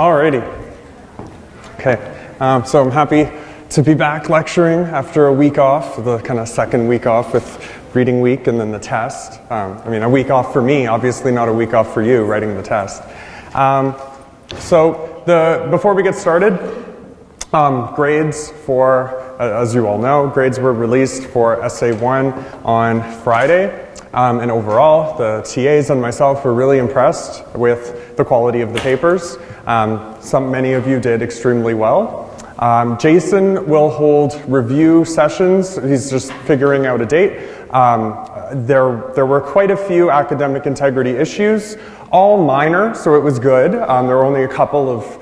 Alrighty. Okay, so I'm happy to be back lecturing after a week off, the kind of second week off with reading week and then the test. A week off for me, obviously not a week off for you, writing the test. Before we get started, grades for, as you all know, grades were released for Essay 1 on Friday. And overall, the TAs and myself were really impressed with the quality of the papers. Many of you did extremely well. Jason will hold review sessions. He's just figuring out a date. There were quite a few academic integrity issues, all minor, so it was good. There were only a couple of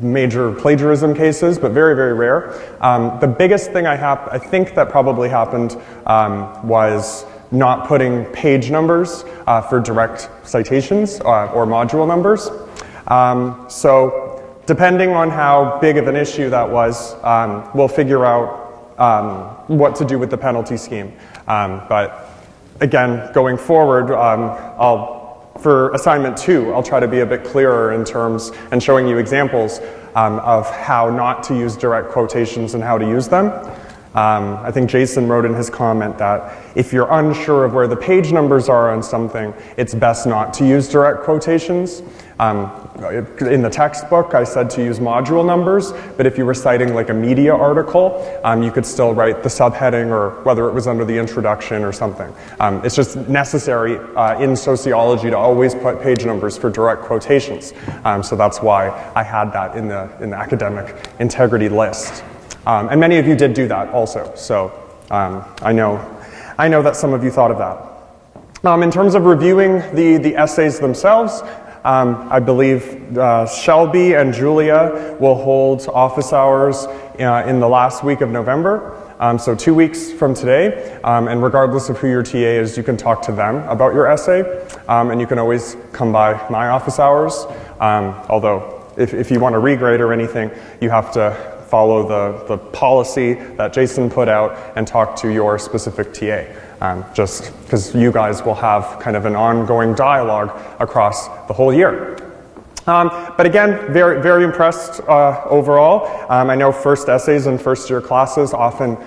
major plagiarism cases, but very, very rare. The biggest thing I think that probably happened was not putting page numbers for direct citations or module numbers. So depending on how big of an issue that was, we'll figure out what to do with the penalty scheme. But again, going forward, for assignment 2, I'll try to be a bit clearer in terms and showing you examples of how not to use direct quotations and how to use them. I think Jason wrote in his comment that if you're unsure of where the page numbers are on something, it's best not to use direct quotations. In the textbook, I said to use module numbers, but if you were citing like a media article, you could still write the subheading or whether it was under the introduction or something. It's just necessary in sociology to always put page numbers for direct quotations. So that's why I had that in the academic integrity list. And many of you did do that also, so I know that some of you thought of that. In terms of reviewing the essays themselves, I believe Shelby and Julia will hold office hours in the last week of November, so 2 weeks from today, and regardless of who your TA is, you can talk to them about your essay, and you can always come by my office hours, although if you want to regrade or anything, you have to follow the policy that Jason put out and talk to your specific TA, just because you guys will have kind of an ongoing dialogue across the whole year. But again, very, very impressed overall. I know first essays in first year classes often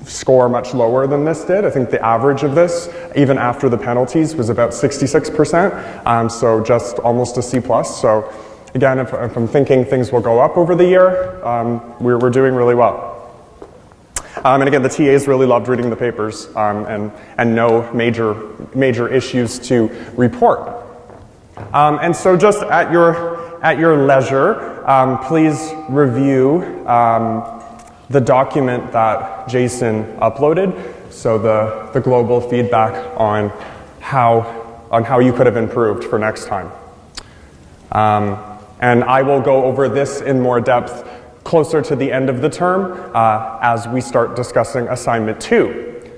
score much lower than this did. I think the average of this, even after the penalties, was about 66%, so just almost a C+. So again, if I'm thinking things will go up over the year, we're doing really well. And again, the TAs really loved reading the papers and no major issues to report. And so just at your leisure, please review the document that Jason uploaded, so the global feedback on how you could have improved for next time. And I will go over this in more depth closer to the end of the term as we start discussing assignment 2.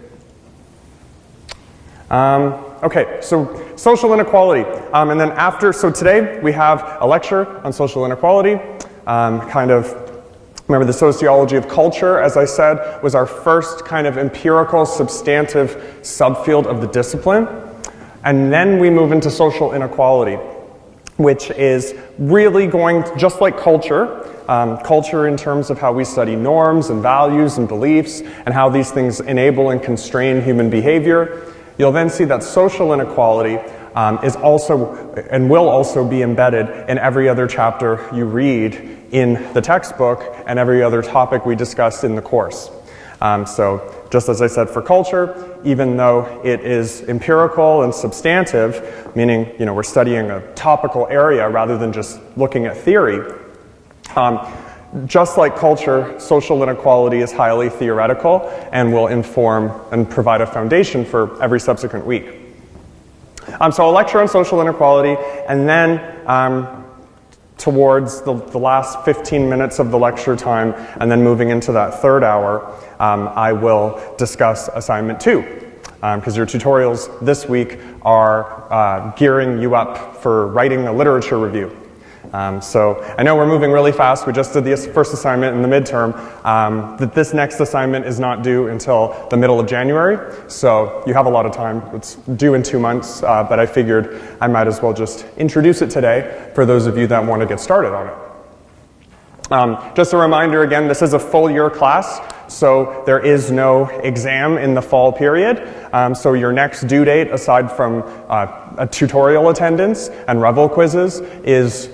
Okay, so social inequality. And then so today we have a lecture on social inequality. Remember the sociology of culture, as I said, was our first kind of empirical, substantive subfield of the discipline. And then we move into social inequality, which is really going, just like culture in terms of how we study norms and values and beliefs and how these things enable and constrain human behavior. You'll then see that social inequality is also and will also be embedded in every other chapter you read in the textbook and every other topic we discuss in the course. So just as I said for culture, even though it is empirical and substantive, meaning we're studying a topical area rather than just looking at theory, just like culture, social inequality is highly theoretical and will inform and provide a foundation for every subsequent week. So a lecture on social inequality, and then towards the last 15 minutes of the lecture time, and then moving into that third hour, I will discuss assignment 2, because your tutorials this week are gearing you up for writing a literature review. So I know we're moving really fast. We just did the first assignment in the midterm. That this next assignment is not due until the middle of January, so you have a lot of time. It's due in 2 months, but I figured I might as well just introduce it today for those of you that want to get started on it. Just a reminder again, this is a full year class, so there is no exam in the fall period. So your next due date, aside from a tutorial attendance and Revel quizzes, is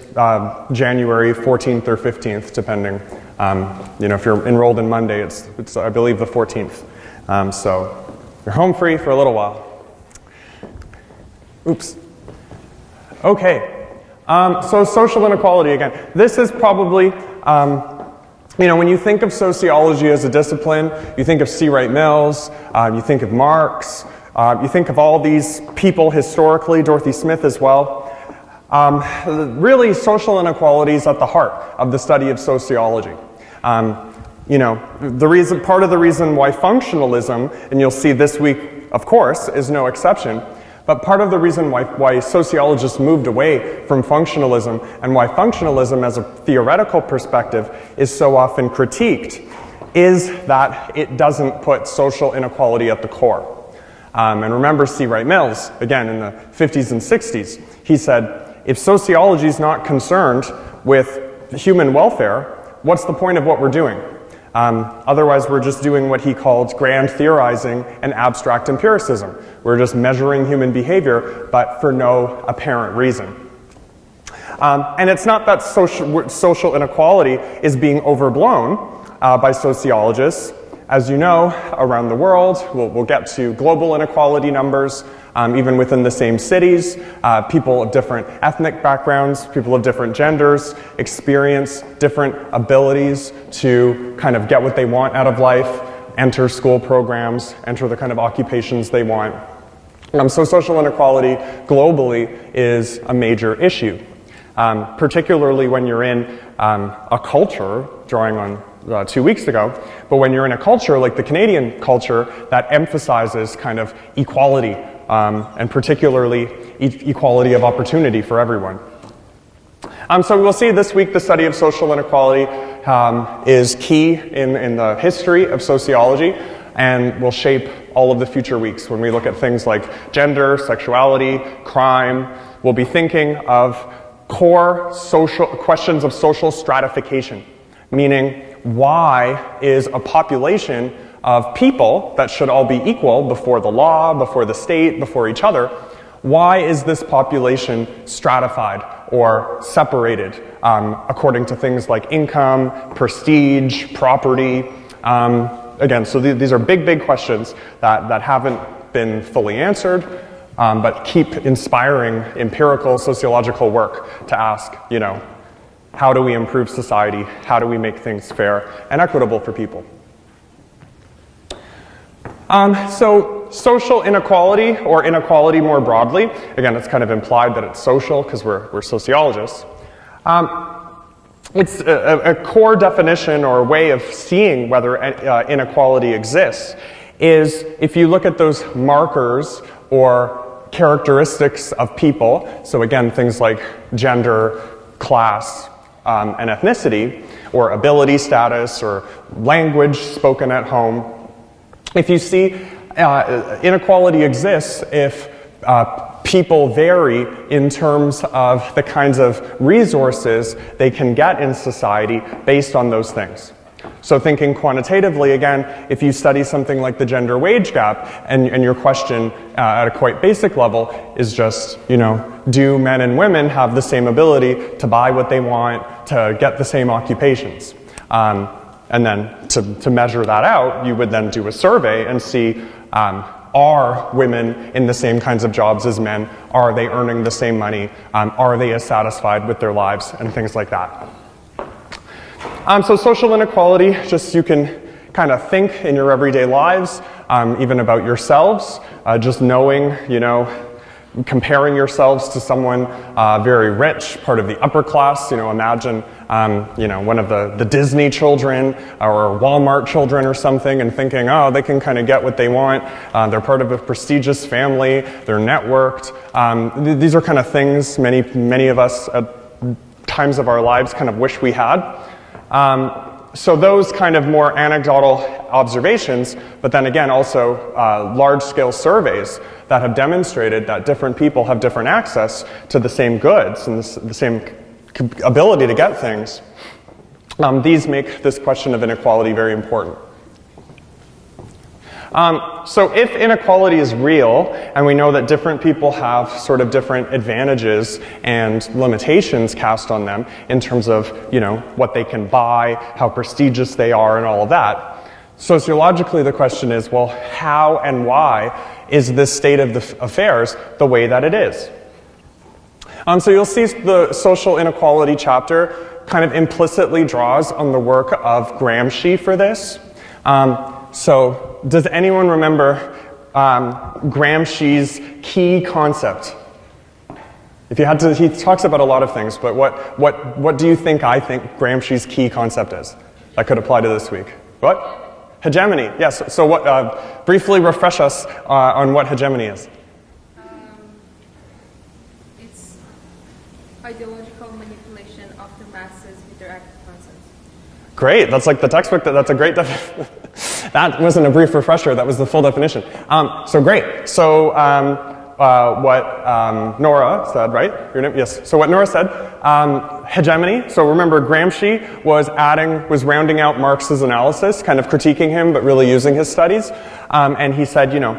January 14th or 15th, depending. If you're enrolled in Monday, it's I believe the 14th. So you're home free for a little while. Oops. Okay. So social inequality again. This is probably, when you think of sociology as a discipline, you think of C. Wright Mills, you think of Marx, you think of all these people historically, Dorothy Smith as well. Really, social inequality is at the heart of the study of sociology. Part of the reason why functionalism, and you'll see this week, of course, is no exception, but part of the reason why sociologists moved away from functionalism and why functionalism as a theoretical perspective is so often critiqued is that it doesn't put social inequality at the core. And remember C. Wright Mills, again in the 50s and 60s, he said, if sociology is not concerned with human welfare, what's the point of what we're doing? Otherwise, we're just doing what he called grand theorizing and abstract empiricism. We're just measuring human behavior, but for no apparent reason. And it's not that social inequality is being overblown by sociologists. As you know, around the world, we'll get to global inequality numbers, even within the same cities. People of different ethnic backgrounds, people of different genders experience different abilities to kind of get what they want out of life, enter school programs, enter the kind of occupations they want. So social inequality globally is a major issue, particularly when you're in a culture, drawing on 2 weeks ago, but when you're in a culture like the Canadian culture that emphasizes kind of equality, and particularly equality of opportunity for everyone. So we'll see this week the study of social inequality is key in the history of sociology and will shape all of the future weeks. When we look at things like gender, sexuality, crime, we'll be thinking of core social questions of social stratification, meaning why is a population of people that should all be equal before the law, before the state, before each other, why is this population stratified or separated according to things like income, prestige, property? Again, so these are big questions that haven't been fully answered, but keep inspiring empirical sociological work to ask, how do we improve society? How do we make things fair and equitable for people? So social inequality, or inequality more broadly, again, it's kind of implied that it's social because we're sociologists. It's a core definition or way of seeing whether inequality exists is if you look at those markers or characteristics of people, so again, things like gender, class, and ethnicity, or ability status, or language spoken at home. If you see inequality exists if people vary in terms of the kinds of resources they can get in society based on those things. So thinking quantitatively, again, if you study something like the gender wage gap, and your question at a quite basic level is just, do men and women have the same ability to buy what they want, to get the same occupations? And then to measure that out, you would then do a survey and see, are women in the same kinds of jobs as men? Are they earning the same money? Are they as satisfied with their lives? And things like that. So social inequality, just you can kind of think in your everyday lives, even about yourselves, just knowing, comparing yourselves to someone very rich, part of the upper class. Imagine one of the Disney children or Walmart children or something, and thinking, oh, they can kind of get what they want. They're part of a prestigious family. They're networked. These are kind of things many of us times of our lives kind of wish we had. So those kind of more anecdotal observations, but then again also large-scale surveys that have demonstrated that different people have different access to the same goods and the same ability to get things. These make this question of inequality very important. So if inequality is real, and we know that different people have sort of different advantages and limitations cast on them in terms of, you know, what they can buy, how prestigious they are, and all of that, sociologically the question is, well, how and why is this state of the affairs the way that it is? So you'll see the social inequality chapter kind of implicitly draws on the work of Gramsci for this. So does anyone remember Gramsci's key concept? If you had to, he talks about a lot of things, but what do you think I think Gramsci's key concept is? That could apply to this week. What? Hegemony. Yes. So what? Briefly refresh us on what hegemony is. It's ideological manipulation of the masses with their active consent. Great. That's like the textbook. That's a great definition. That wasn't a brief refresher, that was the full definition. So great. So what Nora said, right? Your name? Yes. So what Nora said, hegemony. So remember Gramsci was rounding out Marx's analysis, kind of critiquing him, but really using his studies. And he said, you know,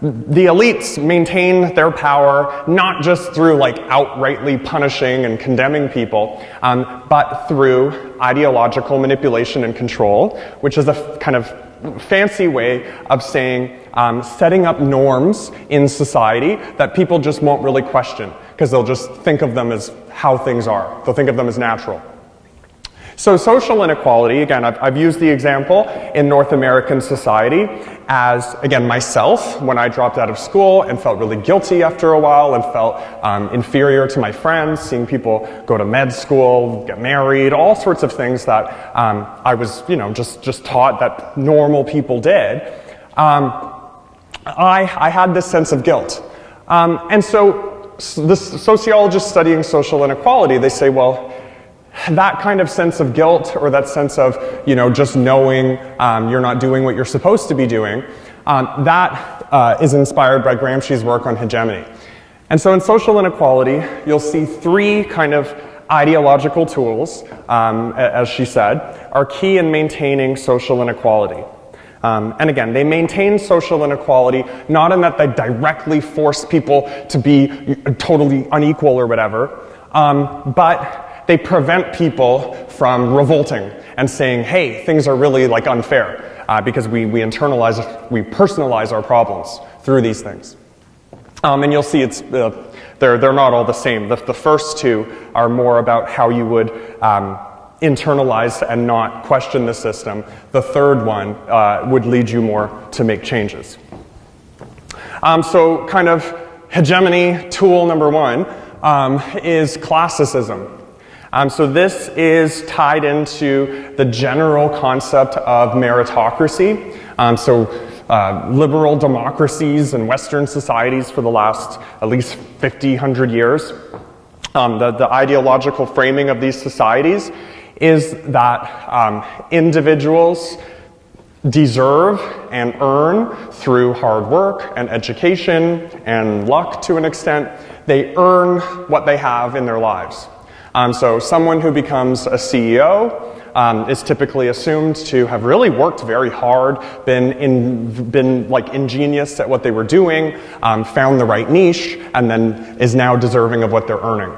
the elites maintain their power not just through like outrightly punishing and condemning people, but through ideological manipulation and control, which is a kind of fancy way of saying setting up norms in society that people just won't really question because they'll just think of them as how things are. They'll think of them as natural. So social inequality, again, I've used the example in North American society as, again, myself, when I dropped out of school and felt really guilty after a while and felt inferior to my friends, seeing people go to med school, get married, all sorts of things that I was, you know, just taught that normal people did. I had this sense of guilt. And so the sociologists studying social inequality, they say, well, that kind of sense of guilt or that sense of, you know, just knowing you're not doing what you're supposed to be doing, that is inspired by Gramsci's work on hegemony. And so in social inequality, you'll see three kind of ideological tools, as she said, are key in maintaining social inequality. And again, they maintain social inequality not in that they directly force people to be totally unequal or whatever, but they prevent people from revolting and saying, hey, things are really like unfair because we personalize our problems through these things. And you'll see it's they're not all the same. The first two are more about how you would internalize and not question the system. The third one would lead you more to make changes. So kind of hegemony tool number one is classicism. So this is tied into the general concept of meritocracy. Liberal democracies and Western societies for the last at least 50, 100 years. The ideological framing of these societies is that individuals deserve and earn through hard work and education and luck to an extent. They earn what they have in their lives. So someone who becomes a CEO is typically assumed to have really worked very hard, been like ingenious at what they were doing, found the right niche, and then is now deserving of what they're earning.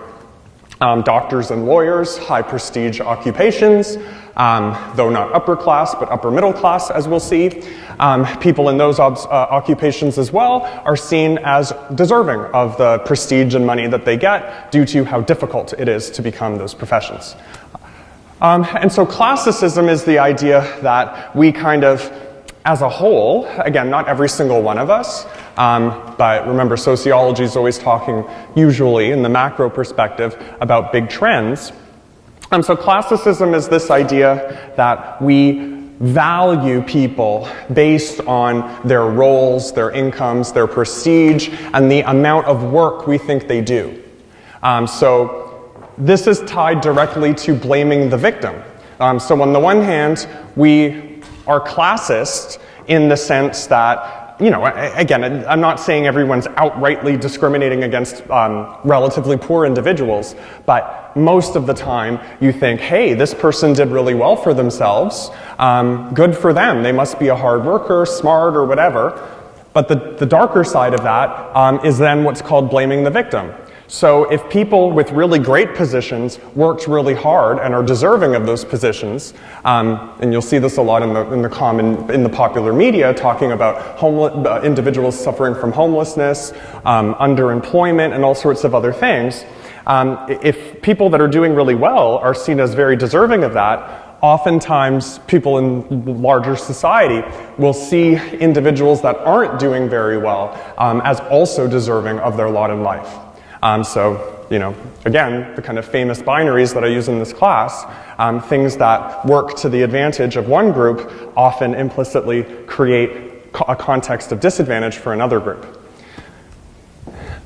Doctors and lawyers, high prestige occupations, though not upper class, but upper middle class, as we'll see. People in those occupations as well are seen as deserving of the prestige and money that they get due to how difficult it is to become those professions. And so classicism is the idea that we kind of, as a whole, again, not every single one of us, but remember sociology is always talking, usually in the macro perspective, about big trends. So classicism is this idea that we value people based on their roles, their incomes, their prestige, and the amount of work we think they do. So this is tied directly to blaming the victim. So on the one hand, we are classist in the sense that, you know, again, I'm not saying everyone's outrightly discriminating against relatively poor individuals, but most of the time you think, hey, this person did really well for themselves, good for them, they must be a hard worker, smart, or whatever. But the darker side of that is then what's called blaming the victim. So if people with really great positions worked really hard and are deserving of those positions, and you'll see this a lot in the popular media talking about individuals suffering from homelessness, underemployment, and all sorts of other things, if people that are doing really well are seen as very deserving of that, oftentimes people in larger society will see individuals that aren't doing very well as also deserving of their lot in life. So, you know, again, the kind of famous binaries that I use in this class, things that work to the advantage of one group often implicitly create a context of disadvantage for another group.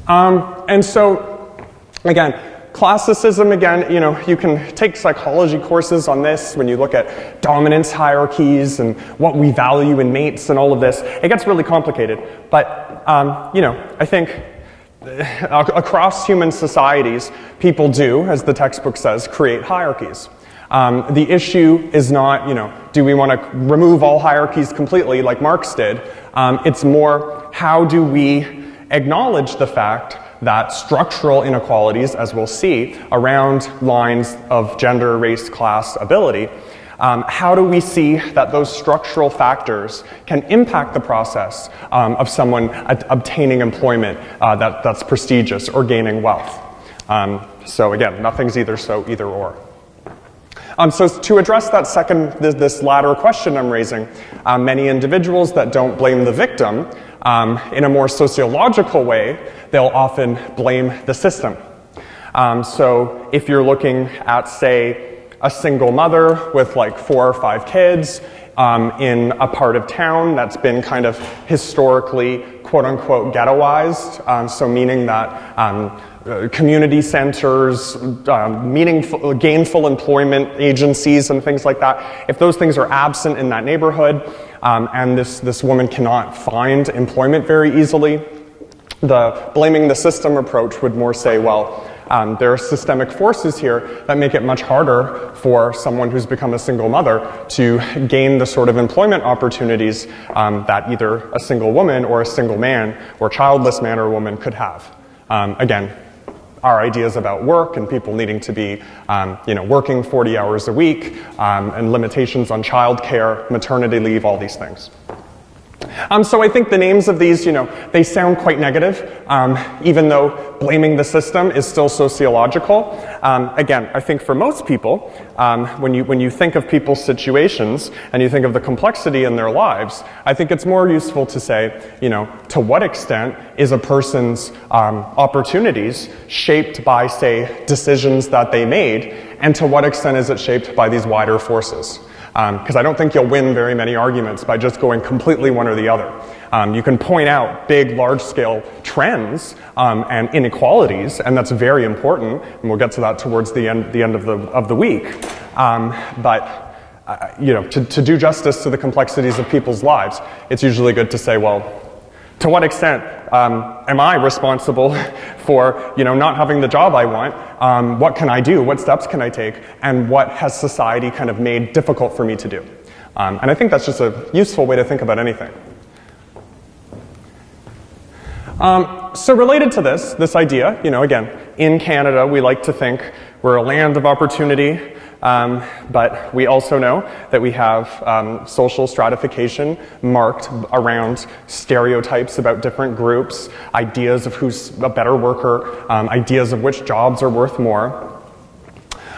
And so, again, Classicism, again, you know, you can take psychology courses on this when you look at dominance hierarchies and what we value in mates and all of this. It gets really complicated. But, you know, I think across human societies, people do, as the textbook says, create hierarchies. The issue is not, you know, do we want to remove all hierarchies completely like Marx did? It's more, how do we acknowledge the fact that structural inequalities, as we'll see, around lines of gender, race, class, ability, how do we see that those structural factors can impact the process of someone obtaining employment that's prestigious or gaining wealth? So again, nothing's either so, either or. So to address that this latter question I'm raising, many individuals that don't blame the victim, in a more sociological way, they'll often blame the system. So if you're looking at, say, a single mother with like 4 or 5 kids in a part of town that's been kind of historically quote-unquote ghettoized, so meaning that community centers, meaningful, gainful employment agencies and things like that, if those things are absent in that neighborhood and this woman cannot find employment very easily, the blaming the system approach would more say, well, there are systemic forces here that make it much harder for someone who's become a single mother to gain the sort of employment opportunities that either a single woman or a single man or childless man or woman could have. Again, our ideas about work and people needing to be working 40 hours a week and limitations on childcare, maternity leave, all these things. So I think the names of these, they sound quite negative, even though blaming the system is still sociological. Again, I think for most people, when you think of people's situations and you think of the complexity in their lives, I think it's more useful to say, to what extent is a person's opportunities shaped by, say, decisions that they made, and to what extent is it shaped by these wider forces? Because I don't think you'll win very many arguments by just going completely one or the other. You can point out big, large-scale trends and inequalities, and that's very important, and we'll get to that towards the end of the week. But to do justice to the complexities of people's lives, it's usually good to say, well, to what extent am I responsible for not having the job I want? What can I do? What steps can I take? And what has society kind of made difficult for me to do? And I think that's just a useful way to think about anything. So related to this idea, again, in Canada we like to think we're a land of opportunity, but we also know that we have social stratification marked around stereotypes about different groups, ideas of who's a better worker, ideas of which jobs are worth more.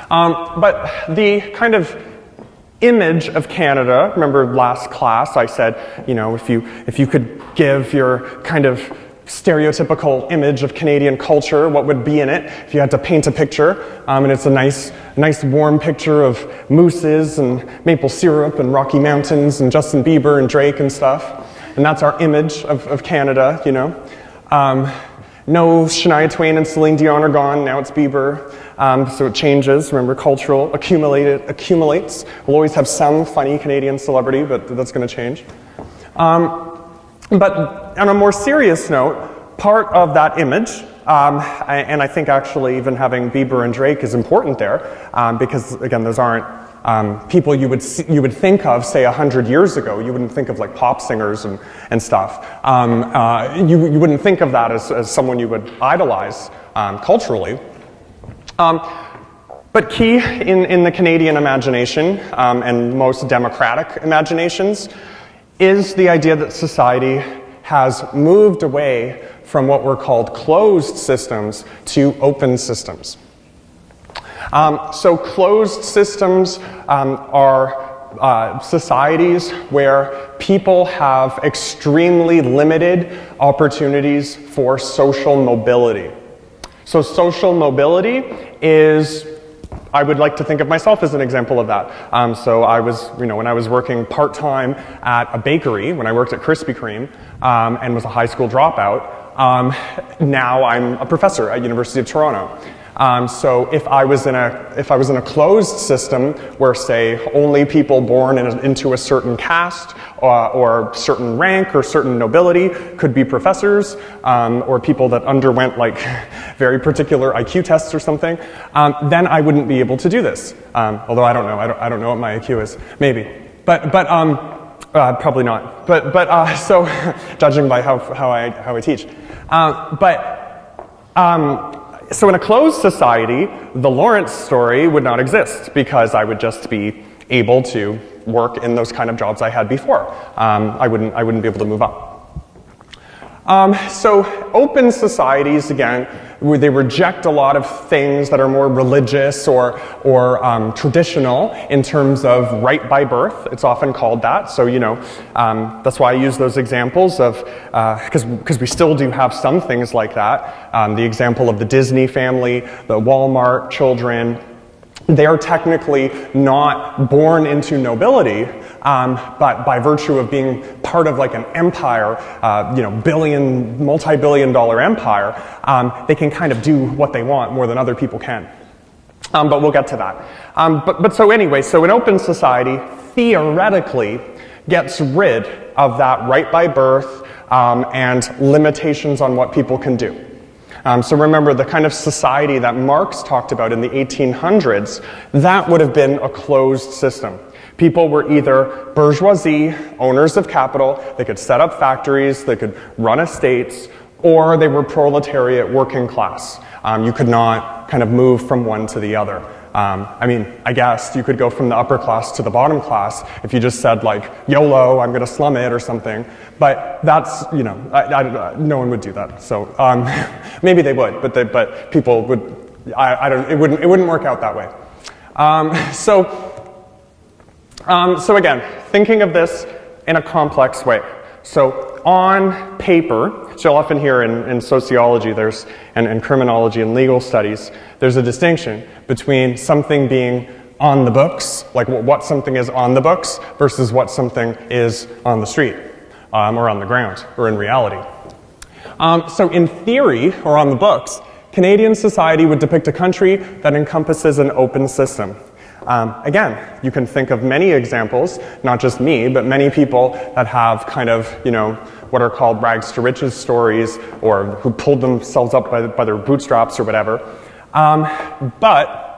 But the kind of image of Canada, remember last class I said, if you could give your kind of stereotypical image of Canadian culture, what would be in it if you had to paint a picture, and it's a nice warm picture of mooses and maple syrup and Rocky Mountains and Justin Bieber and Drake and stuff, and that's our image of Canada, No Shania Twain and Celine Dion are gone, now it's Bieber. So it changes. Remember, cultural accumulates. We'll always have some funny Canadian celebrity, but that's going to change. But on a more serious note, part of that image, and I think actually even having Bieber and Drake is important there, because again, those aren't people you would think of, say, 100 years ago. You wouldn't think of like pop singers and stuff. You wouldn't think of that as someone you would idolize culturally. But key in the Canadian imagination and most democratic imaginations is the idea that society has moved away from what were called closed systems to open systems. So closed systems are societies where people have extremely limited opportunities for social mobility. So social mobility is, I would like to think of myself as an example of that. So I was, when I was working part-time at a bakery, when I worked at Krispy Kreme, and was a high school dropout, now I'm a professor at University of Toronto. So if I was in a closed system where, say, only people born into a certain caste or certain rank or certain nobility could be professors, or people that underwent like very particular IQ tests or something, then I wouldn't be able to do this. Although I don't know. I don't know what my IQ is. Maybe, but probably not. But so judging by how I teach, So in a closed society, the Lawrence story would not exist because I would just be able to work in those kind of jobs I had before. I wouldn't be able to move up. So open societies, again, they reject a lot of things that are more religious or traditional in terms of right by birth. It's often called that. So, that's why I use those examples of, because we still do have some things like that. The example of the Disney family, the Walmart children, they're technically not born into nobility, but by virtue of being part of like an empire, multi-billion-dollar empire, they can kind of do what they want more than other people can. But we'll get to that. But so anyway, so an open society theoretically gets rid of that right by birth and limitations on what people can do. So remember, the kind of society that Marx talked about in the 1800s, that would have been a closed system. People were either bourgeoisie, owners of capital, they could set up factories, they could run estates, or they were proletariat working class. You could not kind of move from one to the other. I guess you could go from the upper class to the bottom class if you just said like, YOLO, I'm going to slum it or something. But that's, no one would do that. So maybe they would, but people would, it wouldn't work out that way. So again, thinking of this in a complex way. So on paper, so you'll often hear in sociology and criminology and legal studies, there's a distinction between something being on the books, like what something is on the books, versus what something is on the street, or on the ground, or in reality. So in theory, or on the books, Canadian society would depict a country that encompasses an open system. Again, you can think of many examples, not just me, but many people that have kind of, what are called rags to riches stories, or who pulled themselves up by their bootstraps or whatever. But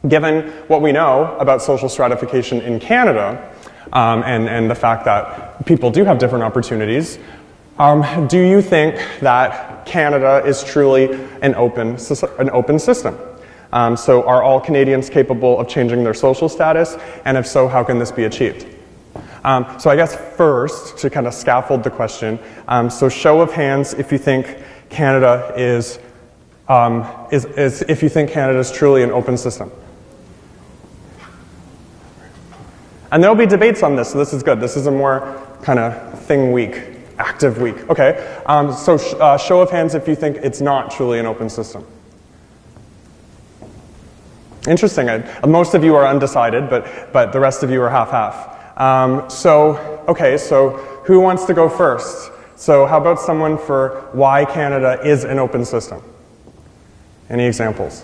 given what we know about social stratification in Canada, and the fact that people do have different opportunities, do you think that Canada is truly an open system? So are all Canadians capable of changing their social status? And if so, how can this be achieved? So I guess first, to kind of scaffold the question, so show of hands if you think Canada is if you think Canada is truly an open system. And there'll be debates on this, so this is good. This is a more kind of thing week, active week. Okay, so show of hands if you think it's not truly an open system. Interesting. Most of you are undecided, but the rest of you are half-half. So who wants to go first? So how about someone for why Canada is an open system? Any examples?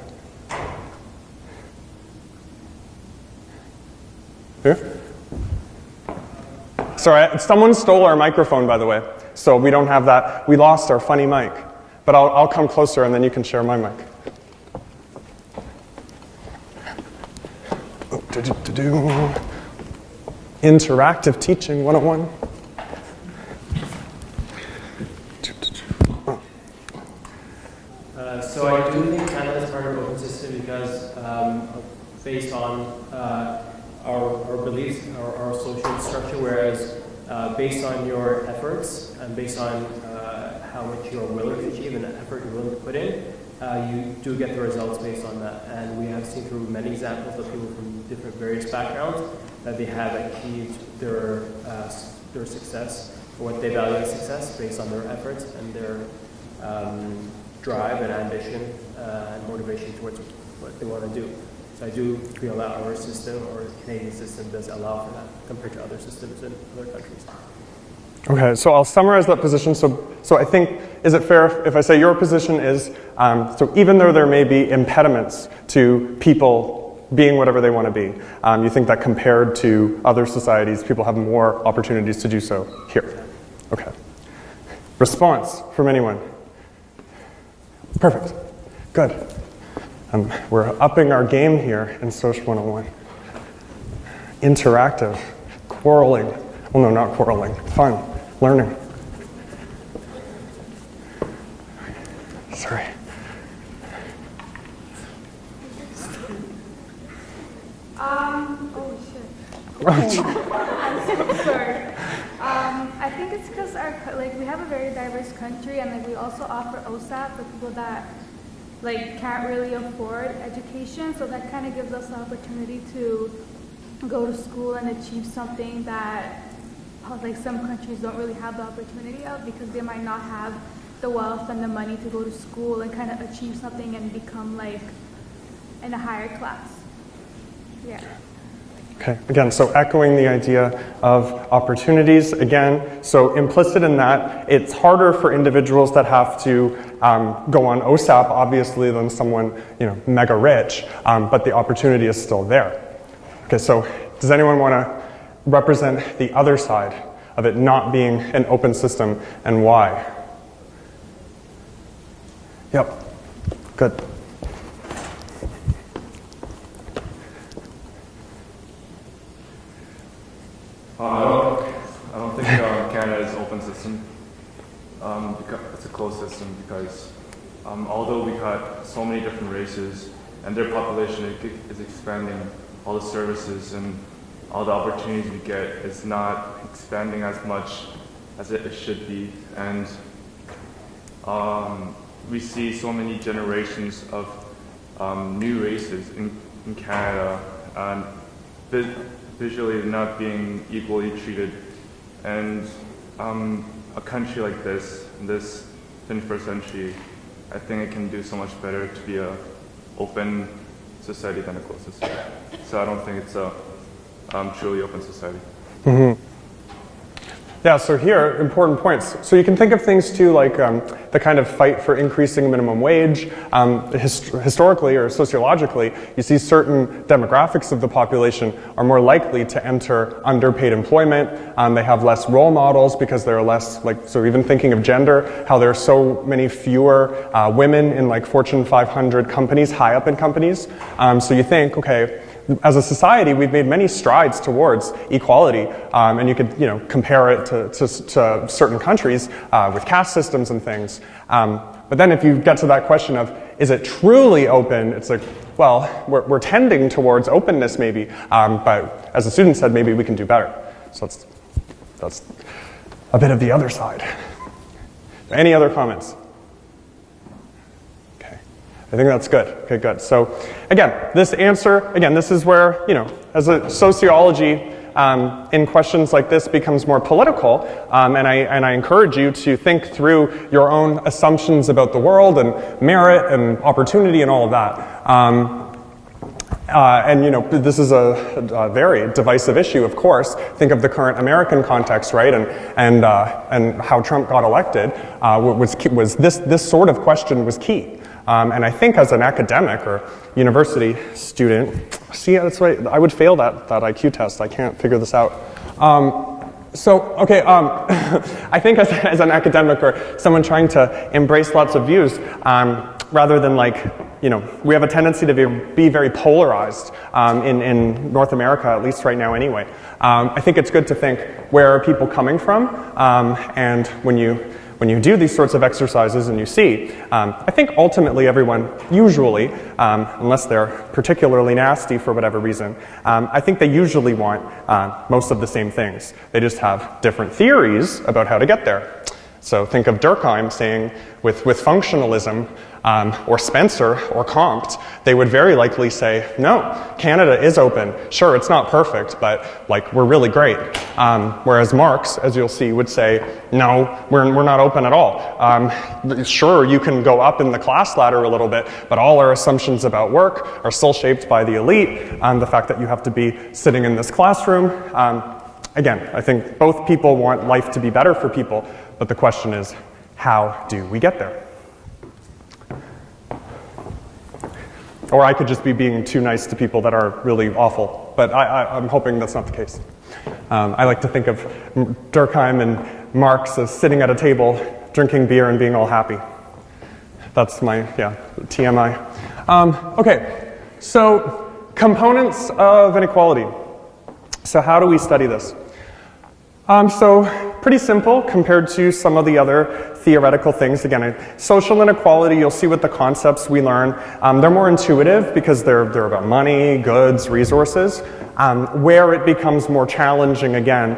Here? Sorry, someone stole our microphone, by the way, so we don't have that. We lost our funny mic, but I'll come closer and then you can share my mic. Interactive teaching 101. So I do think Canada is part of an open system because based on our beliefs, our social structure, whereas based on your efforts and based on how much you're willing to achieve and the effort you're willing to put in, you do get the results based on that. And we have seen through many examples of people from different various backgrounds that they have achieved their success or what they value as success based on their efforts and their drive and ambition and motivation towards what they want to do. So I do feel that our system, or the Canadian system, does allow for that compared to other systems in other countries. Okay, so I'll summarize that position. So I think, is it fair if I say your position is, so even though there may be impediments to people being whatever they want to be, you think that compared to other societies, people have more opportunities to do so here? Okay. Response from anyone? Perfect. Good. We're upping our game here in Social 101. Interactive. Quarreling. Well, no, not quarreling. Fun. Learning. Sorry. Oh shit. I'm so sorry. I think it's because we have a very diverse country, and we also offer OSAP for people that can't really afford education. So that kind of gives us the opportunity to go to school and achieve something that some countries don't really have the opportunity of, because they might not have the wealth and the money to go to school and kind of achieve something and become in a higher class. Yeah. Okay, again, so echoing the idea of opportunities, again, so implicit in that, it's harder for individuals that have to go on OSAP, obviously, than someone, mega rich, but the opportunity is still there. Okay, so does anyone want to represent the other side of it not being an open system, and why? Yep, good. I don't think Canada is an open system. Because it's a closed system because although we got so many different races and their population is expanding, all the services and all the opportunities we get is not expanding as much as it should be. And we see so many generations of new races in Canada, and visually not being equally treated. And a country like this, in this 21st century, I think it can do so much better to be an open society than a closed society. So I don't think it's a truly open society. Mm-hmm. Yeah, so here, important points. So you can think of things too like the kind of fight for increasing minimum wage. Historically or sociologically, you see certain demographics of the population are more likely to enter underpaid employment. They have less role models because there are less, so even thinking of gender, how there are so many fewer women in Fortune 500 companies, high up in companies. So you think, okay, as a society, we've made many strides towards equality, and you could, compare it to certain countries with caste systems and things. But then if you get to that question of, is it truly open? It's well, we're tending towards openness maybe, but as the student said, maybe we can do better. So that's a bit of the other side. Any other comments? I think that's good. Okay, good. So again, this answer, this is where, as a sociology in questions like this becomes more political, and I encourage you to think through your own assumptions about the world and merit and opportunity and all of that. And this is a very divisive issue, of course. Think of the current American context, right? And how Trump got elected was this sort of question was key. And I think as an academic or university student, See, that's why I would fail that IQ test. I can't figure this out. I think as an academic or someone trying to embrace lots of views, rather than we have a tendency to be very polarized in North America, at least right now anyway. I think it's good to think, where are people coming from? And when you do these sorts of exercises and you see, I think ultimately everyone, usually, unless they're particularly nasty for whatever reason, I think they usually want most of the same things. They just have different theories about how to get there. So think of Durkheim saying with functionalism, or Spencer or Comte, they would very likely say, no, Canada is open. Sure, it's not perfect, but we're really great. Whereas Marx, as you'll see, would say, no, we're not open at all. Sure, you can go up in the class ladder a little bit, but all our assumptions about work are still shaped by the elite, the fact that you have to be sitting in this classroom. Again, I think both people want life to be better for people, but the question is, how do we get there? Or I could just be being too nice to people that are really awful, but I'm hoping that's not the case. I like to think of Durkheim and Marx as sitting at a table, drinking beer and being all happy. That's my, TMI. Okay, so components of inequality. So how do we study this? So pretty simple compared to some of the other theoretical things. Again, social inequality, you'll see with the concepts we learn, they're more intuitive because they're about money, goods, resources. Where it becomes more challenging, again,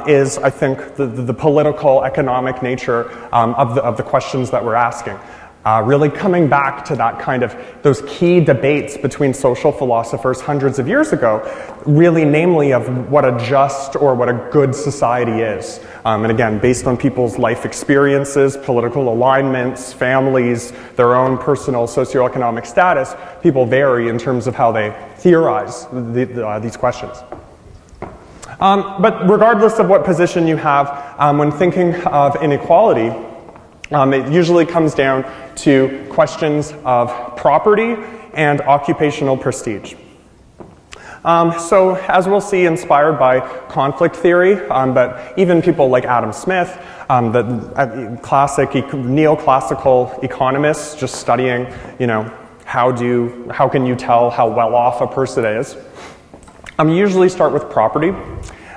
is, I think, the political, economic nature of the questions that we're asking. Really coming back to that kind of, those key debates between social philosophers hundreds of years ago, really namely of what a just or what a good society is. And again, based on people's life experiences, political alignments, families, their own personal socioeconomic status, people vary in terms of how they theorize these questions. But regardless of what position you have, when thinking of inequality, it usually comes down to questions of property and occupational prestige. So as we'll see, inspired by conflict theory, but even people like Adam Smith, the classic neoclassical economists, just studying, how can you tell how well off a person is? Usually start with property.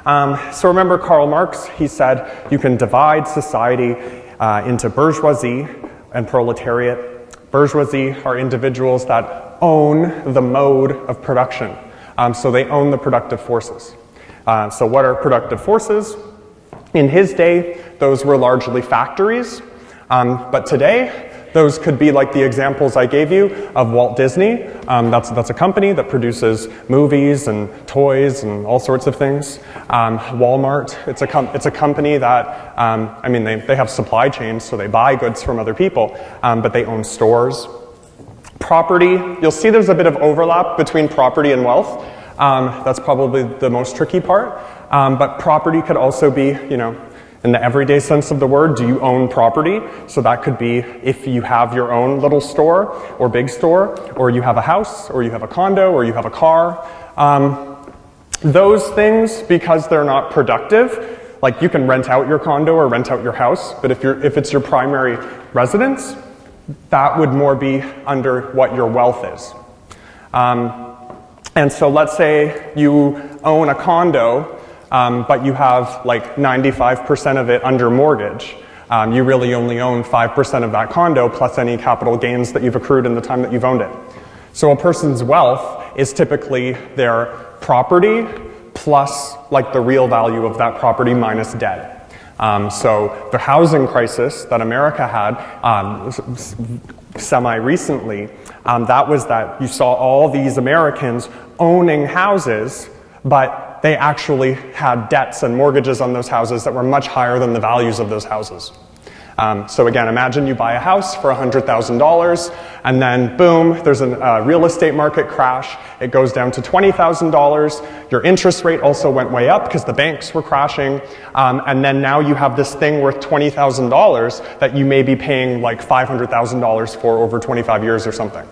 So remember Karl Marx, he said you can divide society into bourgeoisie and proletariat. Bourgeoisie are individuals that own the mode of production. So they own the productive forces. So what are productive forces? In his day, those were largely factories. But today, those could be like the examples I gave you of Walt Disney. That's a company that produces movies and toys and all sorts of things. Walmart, it's a company that, they have supply chains, so they buy goods from other people, but they own stores. Property, you'll see there's a bit of overlap between property and wealth. That's probably the most tricky part. But property could also be, in the everyday sense of the word, do you own property? So that could be if you have your own little store or big store, or you have a house, or you have a condo, or you have a car. Those things, because they're not productive, like you can rent out your condo or rent out your house, but if it's your primary residence, that would more be under what your wealth is. And so let's say you own a condo, but you have like 95% of it under mortgage. You really only own 5% of that condo plus any capital gains that you've accrued in the time that you've owned it. So a person's wealth is typically their property plus like the real value of that property minus debt. So the housing crisis that America had semi-recently, that was that you saw all these Americans owning houses, but they actually had debts and mortgages on those houses that were much higher than the values of those houses. So again, imagine you buy a house for $100,000, and then boom, there's a real estate market crash. It goes down to $20,000. Your interest rate also went way up because the banks were crashing. And then now you have this thing worth $20,000 that you may be paying like $500,000 for over 25 years or something.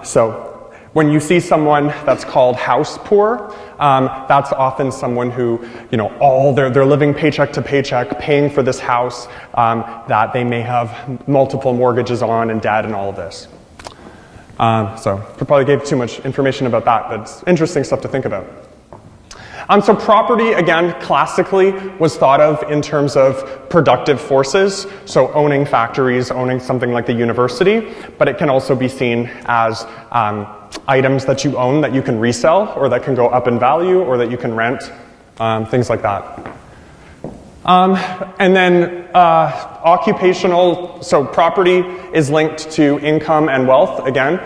So When you see someone that's called house poor, that's often someone who, they're living paycheck to paycheck, paying for this house that they may have multiple mortgages on and debt and all of this. So I probably gave too much information about that, but it's interesting stuff to think about. So property, again, classically was thought of in terms of productive forces, so owning factories, owning something like the university, but it can also be seen as items that you own that you can resell, or that can go up in value, or that you can rent, things like that. And then occupational, so property is linked to income and wealth, again.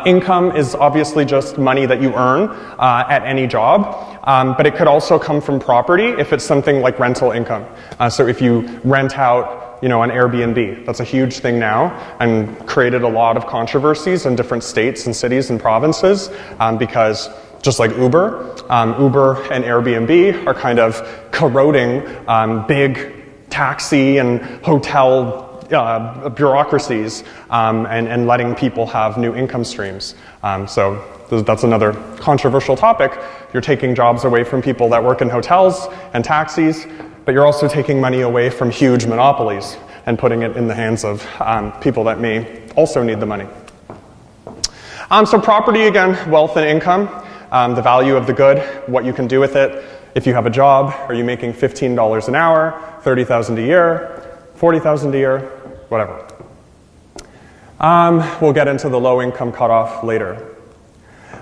Income is obviously just money that you earn at any job, but it could also come from property if it's something like rental income. So if you rent out on Airbnb, that's a huge thing now and created a lot of controversies in different states and cities and provinces because just like Uber and Airbnb are kind of corroding big taxi and hotel bureaucracies and letting people have new income streams. So that's another controversial topic. You're taking jobs away from people that work in hotels and taxis, but you're also taking money away from huge monopolies and putting it in the hands of people that may also need the money. So property, again, wealth and income, the value of the good, what you can do with it. If you have a job, are you making $15 an hour, $30,000 a year, $40,000 a year, whatever. We'll get into the low income cutoff later.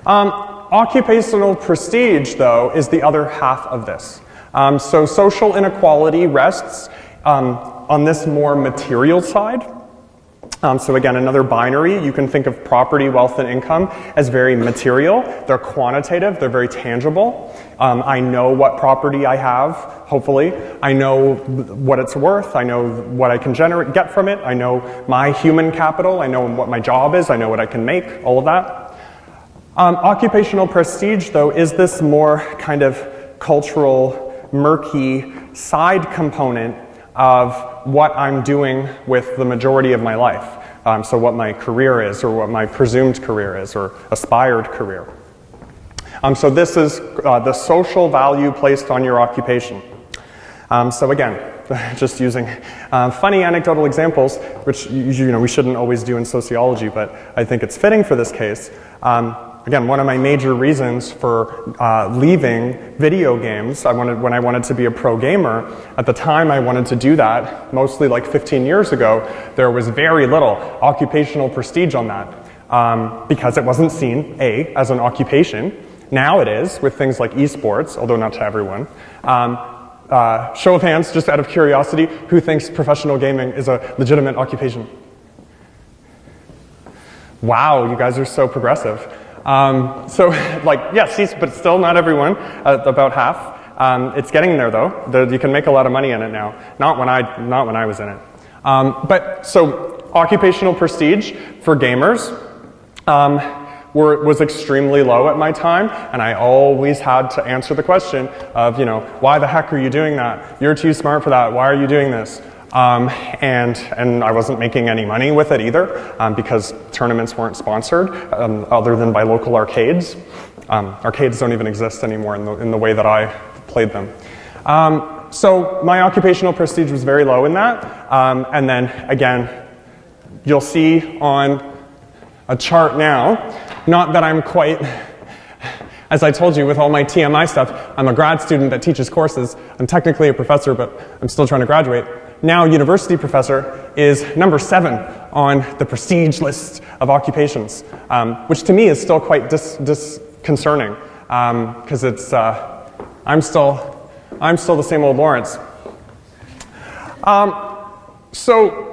Occupational prestige, though, is the other half of this. So social inequality rests on this more material side. So again, another binary. You can think of property, wealth, and income as very material. They're quantitative. They're very tangible. I know what property I have, hopefully. I know what it's worth. I know what I can get from it. I know my human capital. I know what my job is. I know what I can make, all of that. Occupational prestige, though, is this more kind of cultural, murky side component of what I'm doing with the majority of my life. So what my career is, or what my presumed career is, or aspired career. So this is the social value placed on your occupation. So again, just using funny anecdotal examples, which we shouldn't always do in sociology, but I think it's fitting for this case. Again, one of my major reasons for leaving video games, when I wanted to be a pro gamer, at the time I wanted to do that, mostly like 15 years ago, there was very little occupational prestige on that because it wasn't seen, A, as an occupation. Now it is, with things like esports, although not to everyone. Show of hands, just out of curiosity, who thinks professional gaming is a legitimate occupation? Wow, you guys are so progressive. Yes, but still not everyone, about half. It's getting there though. You can make a lot of money in it now. Not when I was in it. So occupational prestige for gamers was extremely low at my time, and I always had to answer the question of, why the heck are you doing that? You're too smart for that. Why are you doing this? And I wasn't making any money with it either because tournaments weren't sponsored other than by local arcades. Arcades don't even exist anymore in the way that I played them. So my occupational prestige was very low in that. And then again, you'll see on a chart now, not that I'm quite, as I told you with all my TMI stuff, I'm a grad student that teaches courses. I'm technically a professor, but I'm still trying to graduate. Now university professor is number 7 on the prestige list of occupations, which to me is still quite disconcerting because it's I'm still the same old Lawrence. So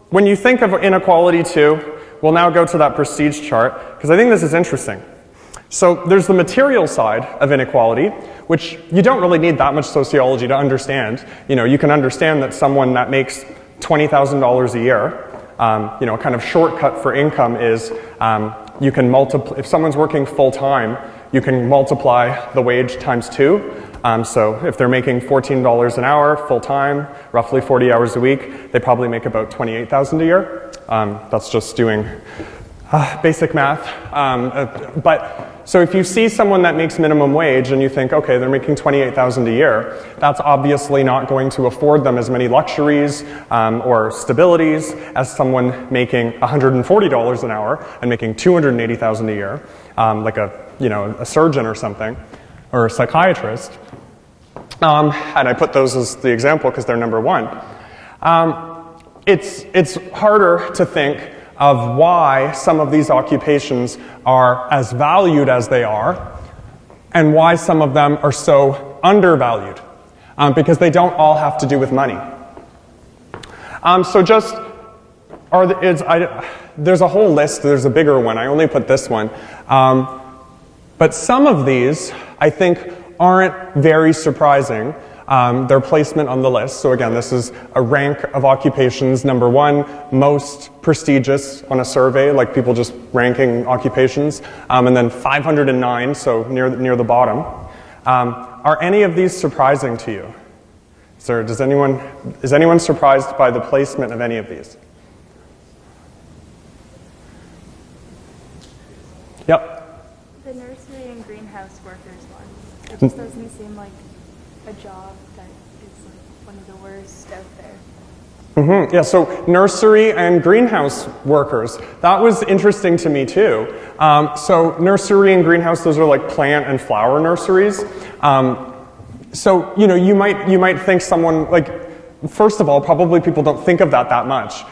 when you think of inequality too, we'll now go to that prestige chart because I think this is interesting. So there's the material side of inequality, which you don't really need that much sociology to understand. You can understand that someone that makes $20,000 a year, a kind of shortcut for income is you can multiply, if someone's working full time, you can multiply the wage times 2. So if they're making $14 an hour full time, roughly 40 hours a week, they probably make about $28,000 a year. That's just doing basic math. So if you see someone that makes minimum wage and you think, okay, they're making $28,000 a year, that's obviously not going to afford them as many luxuries or stabilities as someone making $140 an hour and making $280,000 a year, like a surgeon or something, or a psychiatrist. And I put those as the example because they're number one. It's harder to think of why some of these occupations are as valued as they are and why some of them are so undervalued, because they don't all have to do with money. There's a whole list, there's a bigger one, I only put this one. But some of these, I think, aren't very surprising. Their placement on the list. So again, this is a rank of occupations. Number one, most prestigious on a survey, like people just ranking occupations. And then 509, so near the bottom. Are any of these surprising to you? Is anyone surprised by the placement of any of these? Yep. The nursery and greenhouse workers one. It just doesn't seem like a job that is like one of the worst out there. Mm-hmm. Yeah, so nursery and greenhouse workers. That was interesting to me too. So nursery and greenhouse, those are like plant and flower nurseries. So you might think someone like, first of all, probably people don't think of that much.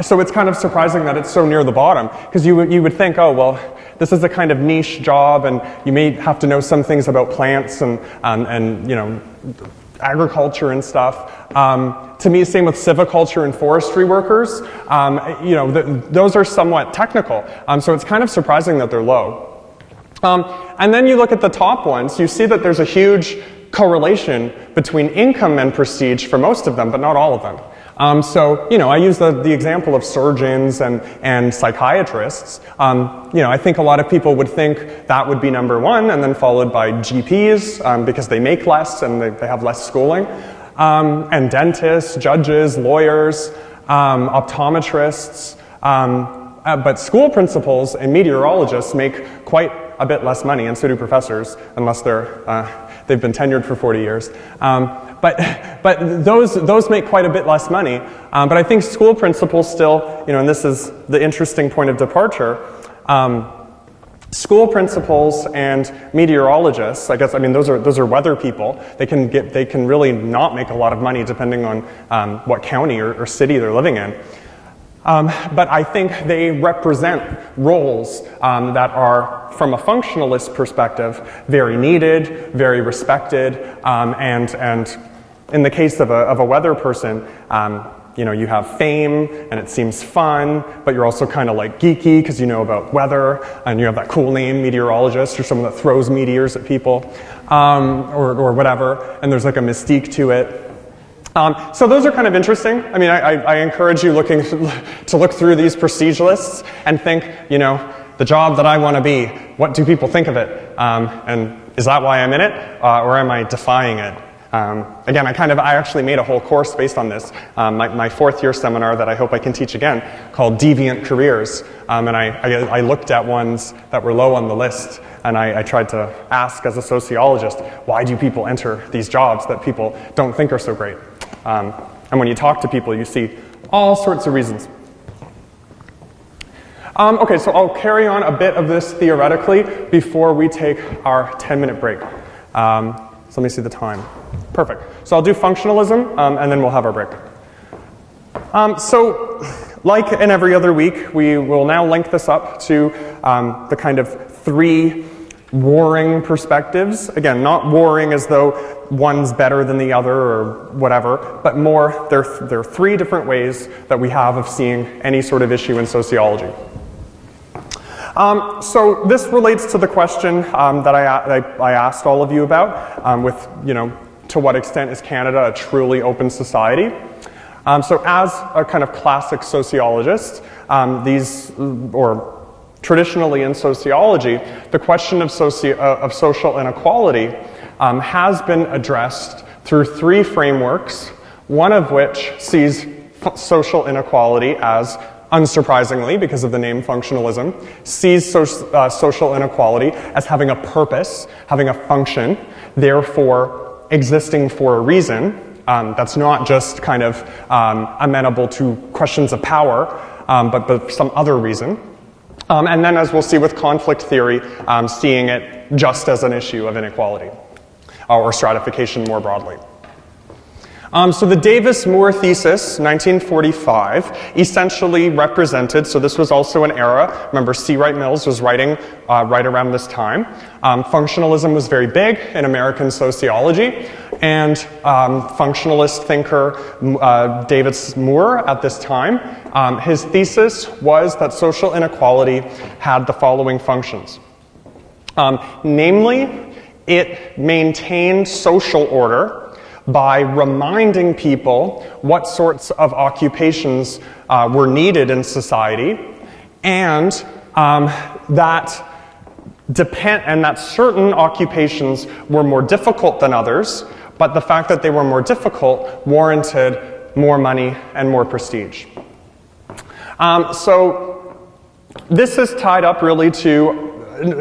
So it's kind of surprising that it's so near the bottom, because you would think, oh well, this is a kind of niche job, and you may have to know some things about plants and agriculture and stuff. To me, same with silviculture and forestry workers. Those are somewhat technical, so it's kind of surprising that they're low. And then you look at the top ones, you see that there's a huge correlation between income and prestige for most of them, but not all of them. I use the example of surgeons and psychiatrists. I think a lot of people would think that would be number one, and then followed by GPs, because they make less and they have less schooling, and dentists, judges, lawyers, optometrists. But school principals and meteorologists make quite a bit less money, and so do professors, unless they've been tenured for 40 years. But those make quite a bit less money. But I think school principals still, and this is the interesting point of departure, school principals and meteorologists, those are weather people. They can really not make a lot of money depending on what county or city they're living in. But I think they represent roles that are, from a functionalist perspective, very needed, very respected, and in the case of a weather person, you have fame and it seems fun, but you're also kind of like geeky because you know about weather, and you have that cool name, meteorologist, or someone that throws meteors at people, or whatever, and there's like a mystique to it. So those are kind of interesting. I encourage you to look through these prestige lists and think, the job that I want to be, what do people think of it? And is that why I'm in it? Or am I defying it? Again, I actually made a whole course based on this. My fourth year seminar that I hope I can teach again, called Deviant Careers. And I looked at ones that were low on the list, and I tried to ask as a sociologist, why do people enter these jobs that people don't think are so great? And when you talk to people, you see all sorts of reasons. Okay, so I'll carry on a bit of this theoretically before we take our 10-minute break. So let me see the time. Perfect. So I'll do functionalism, and then we'll have our break. So, like in every other week, we will now link this up to the kind of three warring perspectives. Again, not warring as though one's better than the other or whatever, but more, there are three different ways that we have of seeing any sort of issue in sociology. So this relates to the question that I asked all of you about, with, to what extent is Canada a truly open society? So as a kind of classic sociologist, traditionally in sociology, the question of social inequality has been addressed through three frameworks, one of which sees social inequality as unsurprisingly, because of the name functionalism, sees social inequality as having a purpose, having a function, therefore existing for a reason. That's not just kind of amenable to questions of power, but some other reason. And then, as we'll see with conflict theory, seeing it just as an issue of inequality, or stratification more broadly. So the Davis-Moore thesis, 1945, essentially represented, so this was also an era, remember C. Wright Mills was writing right around this time. Functionalism was very big in American sociology, and functionalist thinker Davis-Moore at this time, his thesis was that social inequality had the following functions. Namely, it maintained social order by reminding people what sorts of occupations were needed in society, and that certain occupations were more difficult than others, but the fact that they were more difficult warranted more money and more prestige. So this is tied up really to,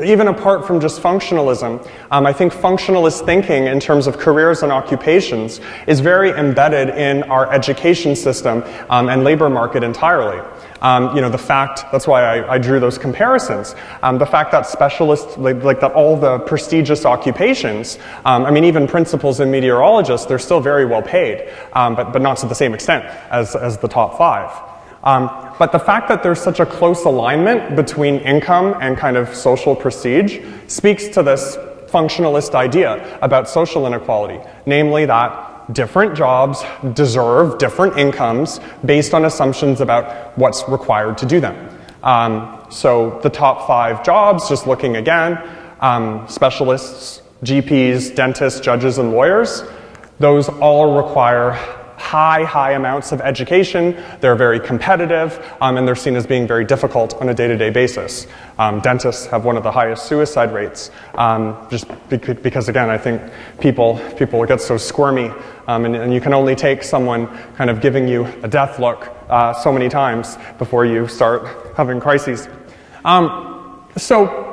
even apart from just functionalism, I think functionalist thinking in terms of careers and occupations is very embedded in our education system and labor market entirely. The fact, that's why I drew those comparisons, the fact that specialists, like that all the prestigious occupations, even principals and meteorologists, they're still very well paid, but not to the same extent as the top 5. But the fact that there's such a close alignment between income and kind of social prestige speaks to this functionalist idea about social inequality, namely that different jobs deserve different incomes based on assumptions about what's required to do them. So the top 5 jobs, just looking again, specialists, GPs, dentists, judges, and lawyers, those all require high amounts of education. They're very competitive, and they're seen as being very difficult on a day-to-day basis. Dentists have one of the highest suicide rates, just because, again, I think people get so squirmy, and you can only take someone kind of giving you a death look so many times before you start having crises. So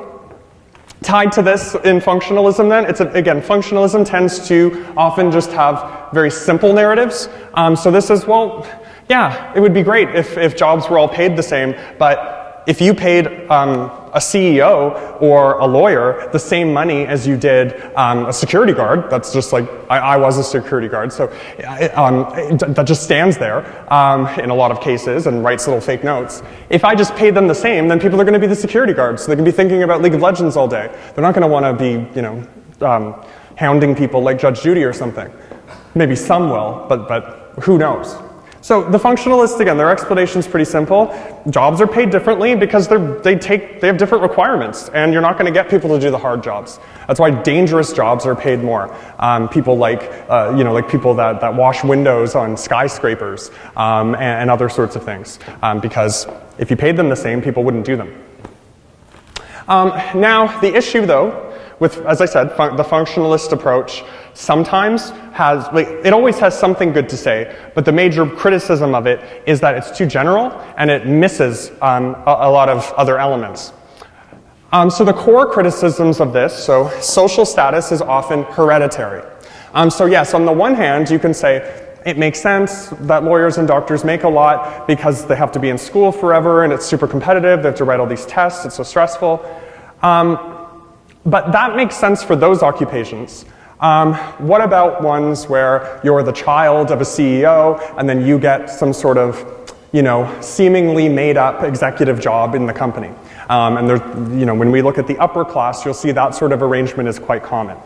tied to this in functionalism then, again, functionalism tends to often just have very simple narratives. So this is, well, yeah, it would be great if jobs were all paid the same, but if you paid a CEO or a lawyer the same money as you did a security guard, that's just like, I was a security guard, so that just stands there in a lot of cases and writes little fake notes. If I just paid them the same, then people are going to be the security guards, so they can be thinking about League of Legends all day. They're not going to want to be, hounding people like Judge Judy or something. Maybe some will, but who knows? So the functionalists, again, their explanation is pretty simple. Jobs are paid differently because they have different requirements, and you're not going to get people to do the hard jobs. That's why dangerous jobs are paid more. People like people that wash windows on skyscrapers and other sorts of things, because if you paid them the same, people wouldn't do them. Now, the issue, though, with, as I said, the functionalist approach sometimes has, it always has something good to say, but the major criticism of it is that it's too general and it misses a lot of other elements. So the core criticisms of this, so social status is often hereditary. So yes, on the one hand, you can say, it makes sense that lawyers and doctors make a lot because they have to be in school forever and it's super competitive, they have to write all these tests, it's so stressful. But that makes sense for those occupations. What about ones where you're the child of a CEO and then you get some sort of, seemingly made up executive job in the company? And there's, when we look at the upper class, you'll see that sort of arrangement is quite common.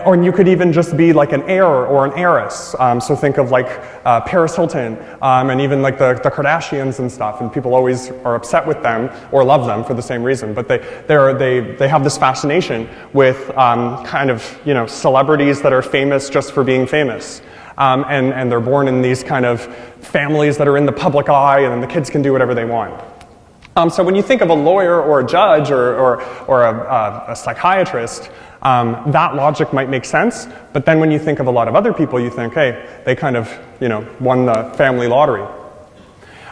Or you could even just be like an heir or an heiress. So think of like Paris Hilton and even like the Kardashians and stuff. And people always are upset with them or love them for the same reason. But they have this fascination with kind of celebrities that are famous just for being famous. And they're born in these kind of families that are in the public eye, and then the kids can do whatever they want. So when you think of a lawyer or a judge or a psychiatrist, that logic might make sense, but then when you think of a lot of other people, you think, hey, they kind of, won the family lottery.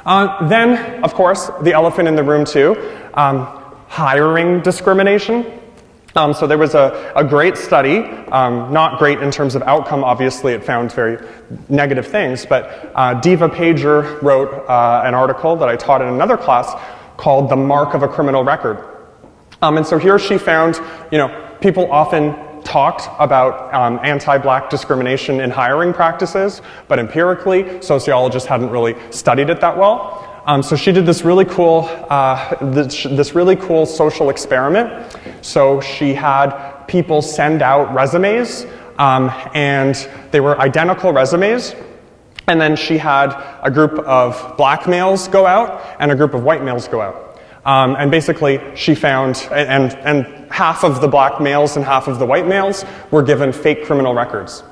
Then, of course, the elephant in the room too, hiring discrimination. So there was a great study, not great in terms of outcome, obviously it found very negative things, but Diva Pager wrote an article that I taught in another class called The Mark of a Criminal Record. And so here she found, people often talked about anti-black discrimination in hiring practices, but empirically, sociologists hadn't really studied it that well. So she did this really cool, social experiment. So she had people send out resumes, and they were identical resumes. And then she had a group of black males go out and a group of white males go out. And basically, she found, and half of the black males and half of the white males were given fake criminal records.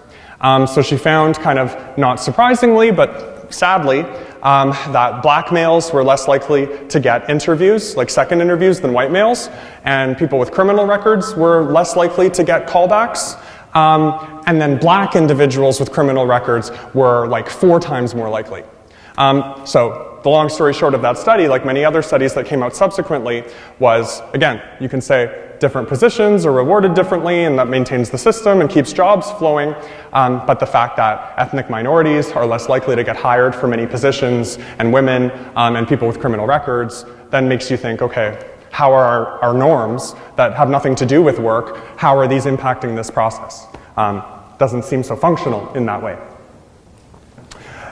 So she found, kind of not surprisingly, but sadly, that black males were less likely to get interviews, like second interviews, than white males, and people with criminal records were less likely to get callbacks. And then black individuals with criminal records were like 4 times more likely. So the long story short of that study, like many other studies that came out subsequently, was, again, you can say different positions are rewarded differently, and that maintains the system and keeps jobs flowing, but the fact that ethnic minorities are less likely to get hired for many positions, and women and people with criminal records, then makes you think, okay, how are our norms that have nothing to do with work, how are these impacting this process? Doesn't seem so functional in that way.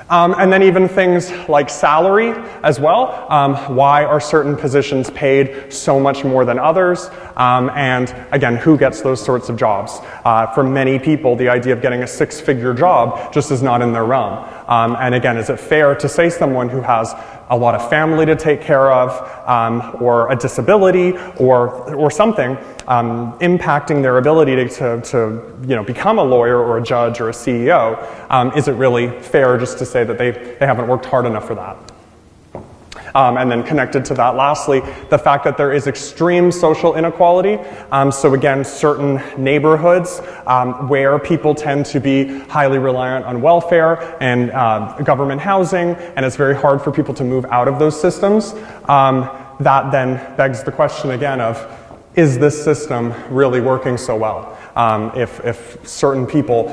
And then even things like salary as well. Why are certain positions paid so much more than others? And again, who gets those sorts of jobs? For many people, the idea of getting a 6-figure job just is not in their realm. And again, is it fair to say someone who has a lot of family to take care of, or a disability, or something, impacting their ability to become a lawyer or a judge or a CEO, is it really fair just to say that they haven't worked hard enough for that? And then connected to that, lastly, the fact that there is extreme social inequality. So again, certain neighborhoods where people tend to be highly reliant on welfare and government housing, and it's very hard for people to move out of those systems. That then begs the question again of, is this system really working so well? If certain people,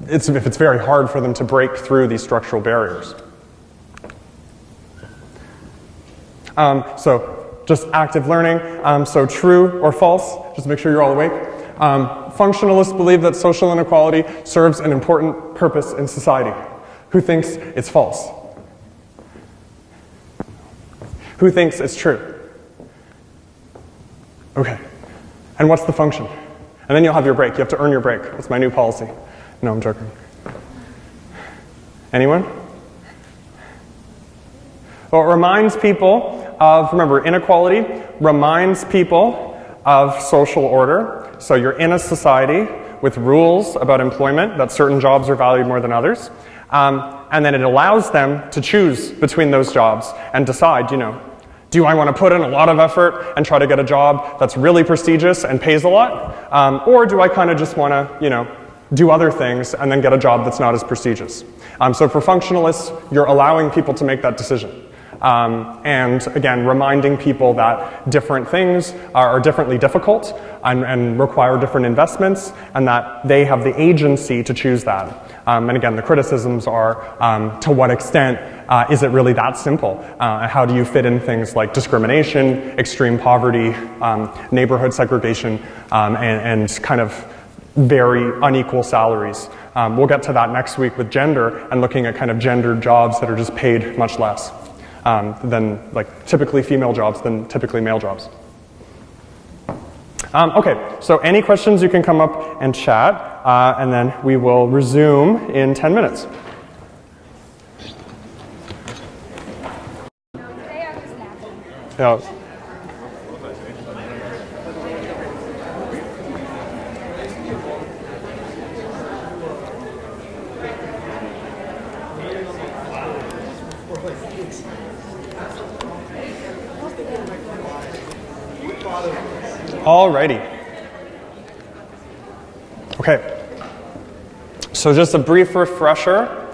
if it's very hard for them to break through these structural barriers. So just active learning. So true or false, just make sure you're all awake. Functionalists believe that social inequality serves an important purpose in society. Who thinks it's false? Who thinks it's true? Okay. And what's the function? And then you'll have your break. You have to earn your break. That's my new policy. No, I'm joking. Anyone? Well, it reminds people of, remember, inequality reminds people of social order. So you're in a society with rules about employment, that certain jobs are valued more than others. And then it allows them to choose between those jobs and decide, do I want to put in a lot of effort and try to get a job that's really prestigious and pays a lot? Or do I kind of just want to, do other things and then get a job that's not as prestigious? So for functionalists, you're allowing people to make that decision. And again, reminding people that different things are differently difficult and require different investments, and that they have the agency to choose that. And again, the criticisms are, to what extent is it really that simple? How do you fit in things like discrimination, extreme poverty, neighborhood segregation, and kind of very unequal salaries? We'll get to that next week with gender and looking at kind of gendered jobs that are just paid much less than like typically female jobs than typically male jobs. Okay, so any questions, you can come up and chat, and then we will resume in 10 minutes. Yeah. Alrighty. Okay. So just a brief refresher.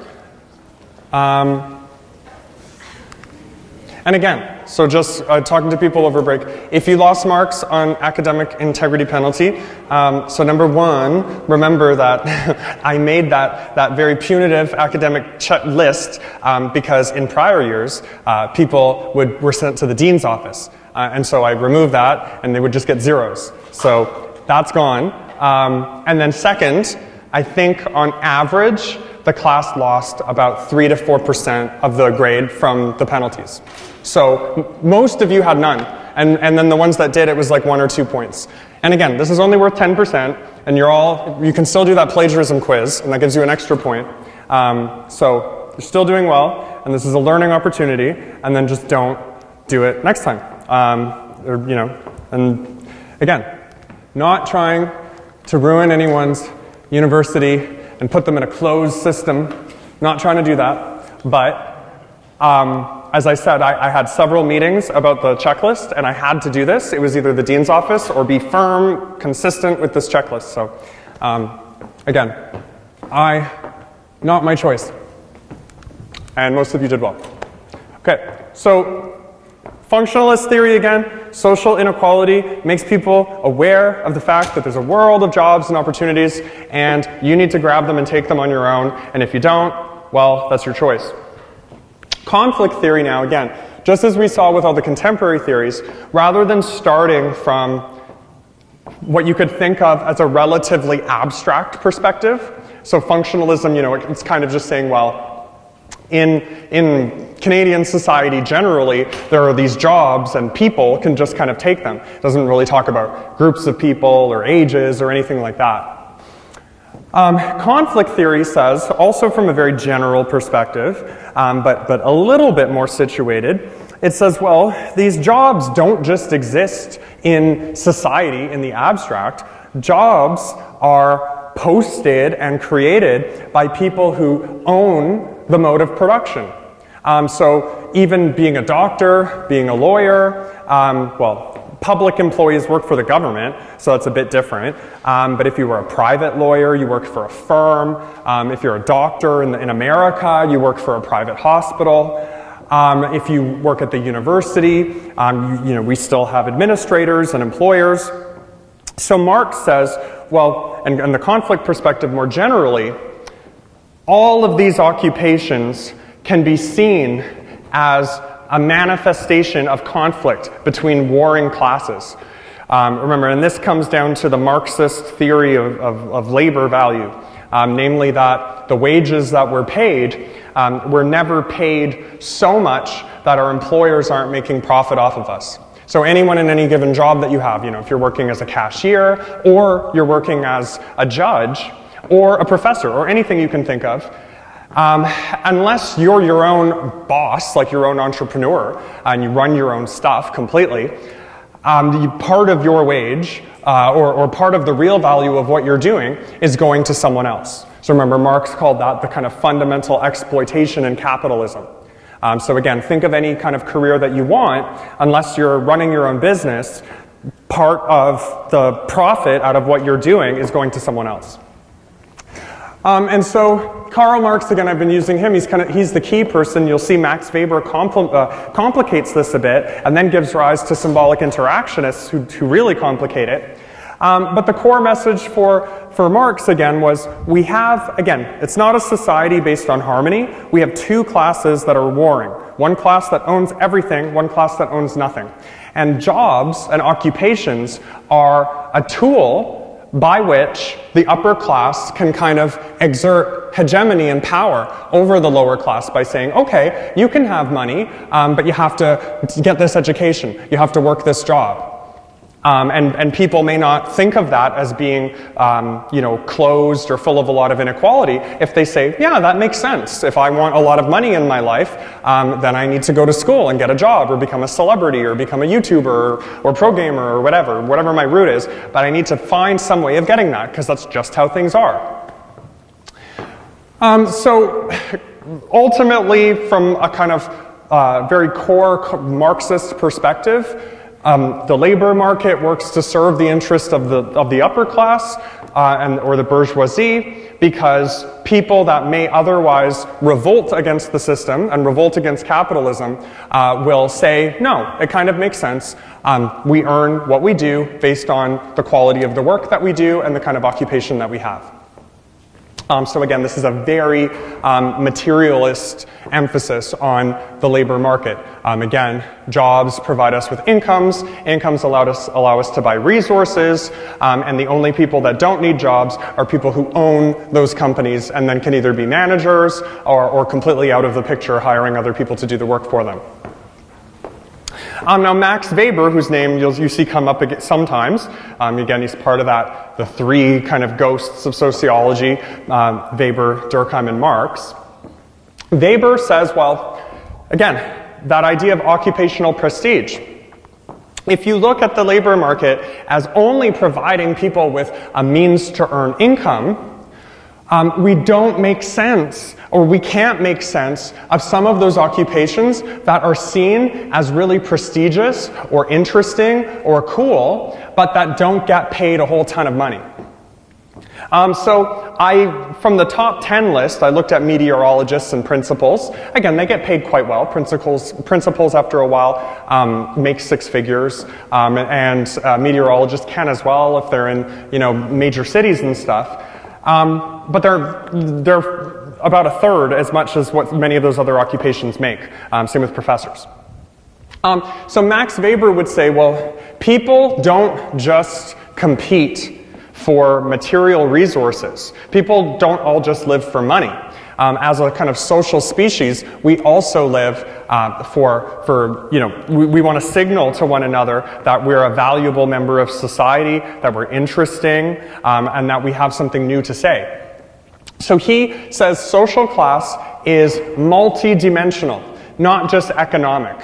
And again, so just talking to people over break, if you lost marks on academic integrity penalty, so number one, remember that I made that very punitive academic list because in prior years, people were sent to the dean's office. And so I removed that, and they would just get zeros. So that's gone. And then second, I think on average, the class lost about 3 to 4% of the grade from the penalties. So most of you had none. And then the ones that did, it was like 1 or 2 points. And again, this is only worth 10%, and you can still do that plagiarism quiz, and that gives you an extra point. So you're still doing well, and this is a learning opportunity, and then just don't do it next time. And again, not trying to ruin anyone's university and put them in a closed system, not trying to do that, but as I said, I had several meetings about the checklist, and I had to do this. It was either the dean's office or be firm, consistent with this checklist. So, again, not my choice. And most of you did well. Okay, so functionalist theory again, social inequality makes people aware of the fact that there's a world of jobs and opportunities, and you need to grab them and take them on your own, and if you don't, well, that's your choice. Conflict theory now, again, just as we saw with all the contemporary theories, rather than starting from what you could think of as a relatively abstract perspective, so functionalism, it's kind of just saying, well, in Canadian society generally, there are these jobs and people can just kind of take them. It doesn't really talk about groups of people or ages or anything like that. Conflict theory says, also from a very general perspective, but a little bit more situated, it says, well, these jobs don't just exist in society in the abstract. Jobs are posted and created by people who own the mode of production. So even being a doctor, being a lawyer, public employees work for the government, so that's a bit different. But if you were a private lawyer, you work for a firm. If you're a doctor in America, you work for a private hospital. If you work at the university, we still have administrators and employers. So Marx says, well, and the conflict perspective more generally, all of these occupations can be seen as a manifestation of conflict between warring classes. Remember, and this comes down to the Marxist theory of labor value, namely that the wages that we're paid were never paid so much that our employers aren't making profit off of us. So anyone in any given job that you have, if you're working as a cashier, or you're working as a judge, or a professor, or anything you can think of, unless you're your own boss, like your own entrepreneur, and you run your own stuff completely, part of your wage, or part of the real value of what you're doing is going to someone else. So remember, Marx called that the kind of fundamental exploitation in capitalism. So again, think of any kind of career that you want, unless you're running your own business, part of the profit out of what you're doing is going to someone else. And so Karl Marx, again, I've been using him. He's the key person. You'll see Max Weber complicates this a bit and then gives rise to symbolic interactionists who really complicate it. But the core message for Marx, again, was we have, again, it's not a society based on harmony. We have two classes that are warring. One class that owns everything, one class that owns nothing. And jobs and occupations are a tool by which the upper class can kind of exert hegemony and power over the lower class by saying, okay, you can have money, but you have to get this education, you have to work this job. And people may not think of that as being, closed or full of a lot of inequality. If they say, yeah, that makes sense. If I want a lot of money in my life, then I need to go to school and get a job or become a celebrity or become a YouTuber or pro gamer or whatever my route is. But I need to find some way of getting that because that's just how things are. So ultimately, from a kind of very core Marxist perspective, The labor market works to serve the interest of the upper class or the bourgeoisie, because people that may otherwise revolt against the system and revolt against capitalism will say, no, it kind of makes sense. We earn what we do based on the quality of the work that we do and the kind of occupation that we have. So again, this is a very materialist emphasis on the labor market. Again, jobs provide us with incomes. Incomes allow us to buy resources, and the only people that don't need jobs are people who own those companies and then can either be managers or completely out of the picture, hiring other people to do the work for them. Now Max Weber, whose name you see come up sometimes, again he's part of the three kind of ghosts of sociology, Weber, Durkheim, and Marx. Weber says, well, again, that idea of occupational prestige. If you look at the labor market as only providing people with a means to earn income, we don't make sense, or we can't make sense of some of those occupations that are seen as really prestigious or interesting or cool, but that don't get paid a whole ton of money. So from the top 10 list, I looked at meteorologists and principals. Again, they get paid quite well. Principals after a while make six figures, and meteorologists can as well if they're in major cities and stuff. But they're about a third as much as what many of those other occupations make. Same with professors. So Max Weber would say, well, people don't just compete for material resources. People don't all just live for money. As a kind of social species, we also live we want to signal to one another that we're a valuable member of society, that we're interesting, and that we have something new to say. So he says social class is multi-dimensional, not just economic.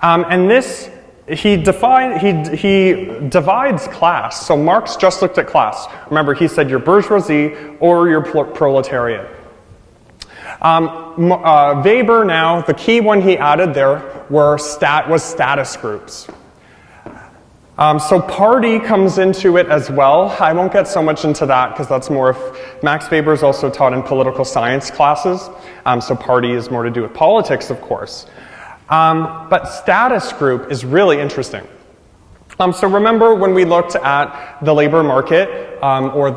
And this, he divides class. So Marx just looked at class. Remember, he said you're bourgeoisie or you're proletariat. Weber now, the key one he added there was status groups. So party comes into it as well. I won't get so much into that because that's more of, Max Weber is also taught in political science classes. So party is more to do with politics, of course. But status group is really interesting. So remember when we looked at the labor market, or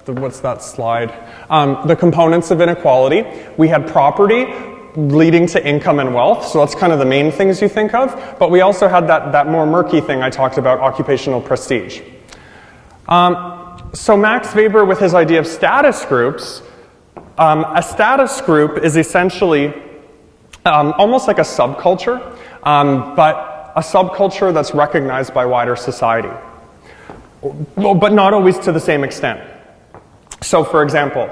what's that slide? The components of inequality. We had property leading to income and wealth, so that's kind of the main things you think of. But we also had that more murky thing I talked about, occupational prestige. So Max Weber, with his idea of status groups, a status group is essentially almost like a subculture, but a subculture that's recognized by wider society, but not always to the same extent. So for example,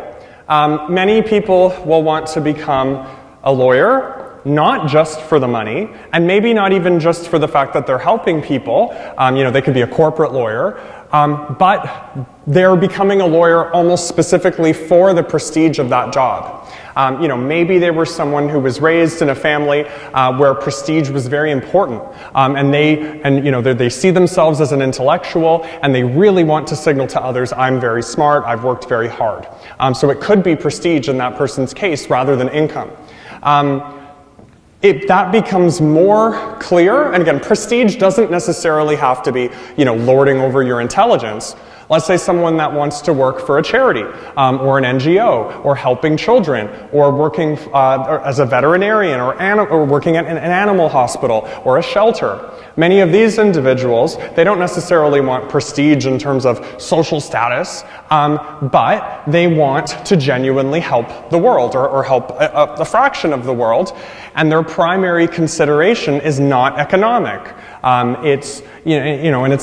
many people will want to become a lawyer, not just for the money, and maybe not even just for the fact that they're helping people. They could be a corporate lawyer, but they're becoming a lawyer almost specifically for the prestige of that job. Maybe they were someone who was raised in a family where prestige was very important, and they see themselves as an intellectual, and they really want to signal to others, I'm very smart, I've worked very hard. So it could be prestige in that person's case rather than income. That becomes more clear, and again, prestige doesn't necessarily have to be, lording over your intelligence. Let's say someone that wants to work for a charity, or an NGO, or helping children, or working as a veterinarian, or working at an animal hospital, or a shelter. Many of these individuals, they don't necessarily want prestige in terms of social status, but they want to genuinely help the world, or help a fraction of the world, and their primary consideration is not economic. And it's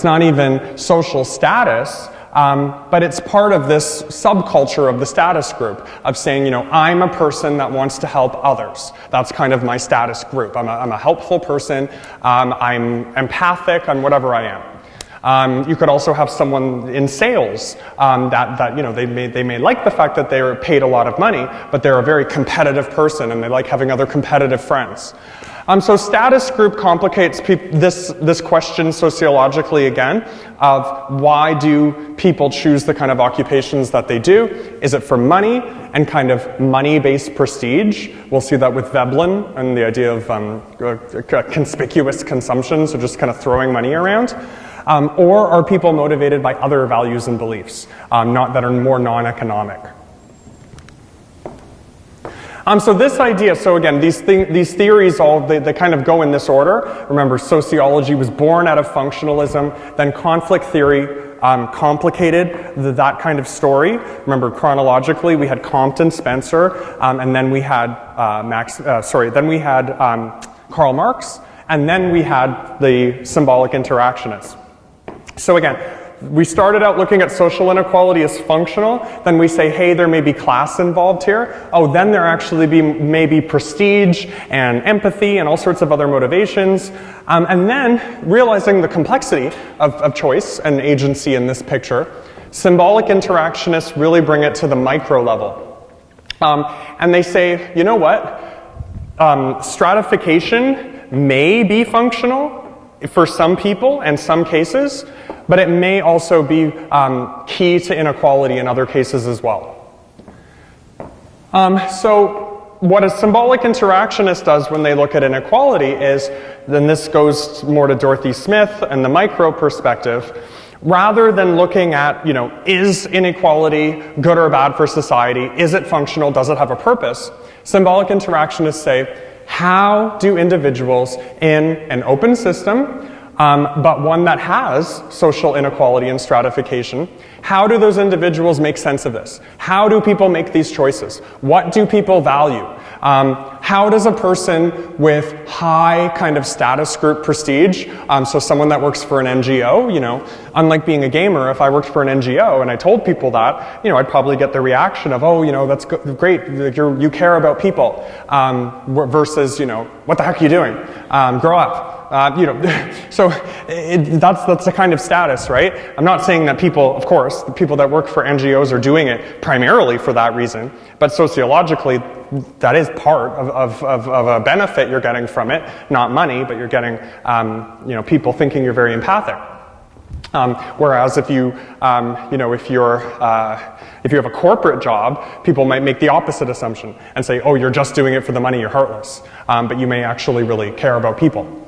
not even social status, but it's part of this subculture of the status group of saying, I'm a person that wants to help others. That's kind of my status group. I'm a helpful person. I'm empathic. I'm whatever I am. You could also have someone in sales they may like the fact that they're paid a lot of money, but they're a very competitive person and they like having other competitive friends. So status group complicates this question sociologically again of why do people choose the kind of occupations that they do? Is it for money and kind of money-based prestige? We'll see that with Veblen and the idea of conspicuous consumption, so just kind of throwing money around. Or are people motivated by other values and beliefs that are more non-economic? So this idea, so again, these theories they kind of go in this order. Remember, sociology was born out of functionalism, then conflict theory complicated that kind of story. Remember, chronologically, we had Comte and Spencer, and then we had Karl Marx, and then we had the symbolic interactionists. So again, we started out looking at social inequality as functional, then we say, hey, there may be class involved here. Oh, then there actually may be prestige and empathy and all sorts of other motivations. And then, realizing the complexity of choice and agency in this picture, symbolic interactionists really bring it to the micro level. And they say, you know what? Stratification may be functional for some people and some cases, but it may also be key to inequality in other cases as well. So what a symbolic interactionist does when they look at inequality is, then this goes more to Dorothy Smith and the micro perspective, rather than looking at, is inequality good or bad for society? Is it functional? Does it have a purpose? Symbolic interactionists say, how do individuals in an open system, but one that has social inequality and stratification, how do those individuals make sense of this? How do people make these choices? What do people value? How does a person with high kind of status group prestige, so someone that works for an NGO, unlike being a gamer, if I worked for an NGO and I told people that, I'd probably get the reaction of, oh, that's great, you care about people, versus, what the heck are you doing? Grow up. So that's the kind of status, right? I'm not saying that people, of course, the people that work for NGOs are doing it primarily for that reason, but sociologically, that is part of a benefit you're getting from it, not money, but you're getting, people thinking you're very empathic. Whereas if you have a corporate job, people might make the opposite assumption and say, oh, you're just doing it for the money, you're heartless. But you may actually really care about people.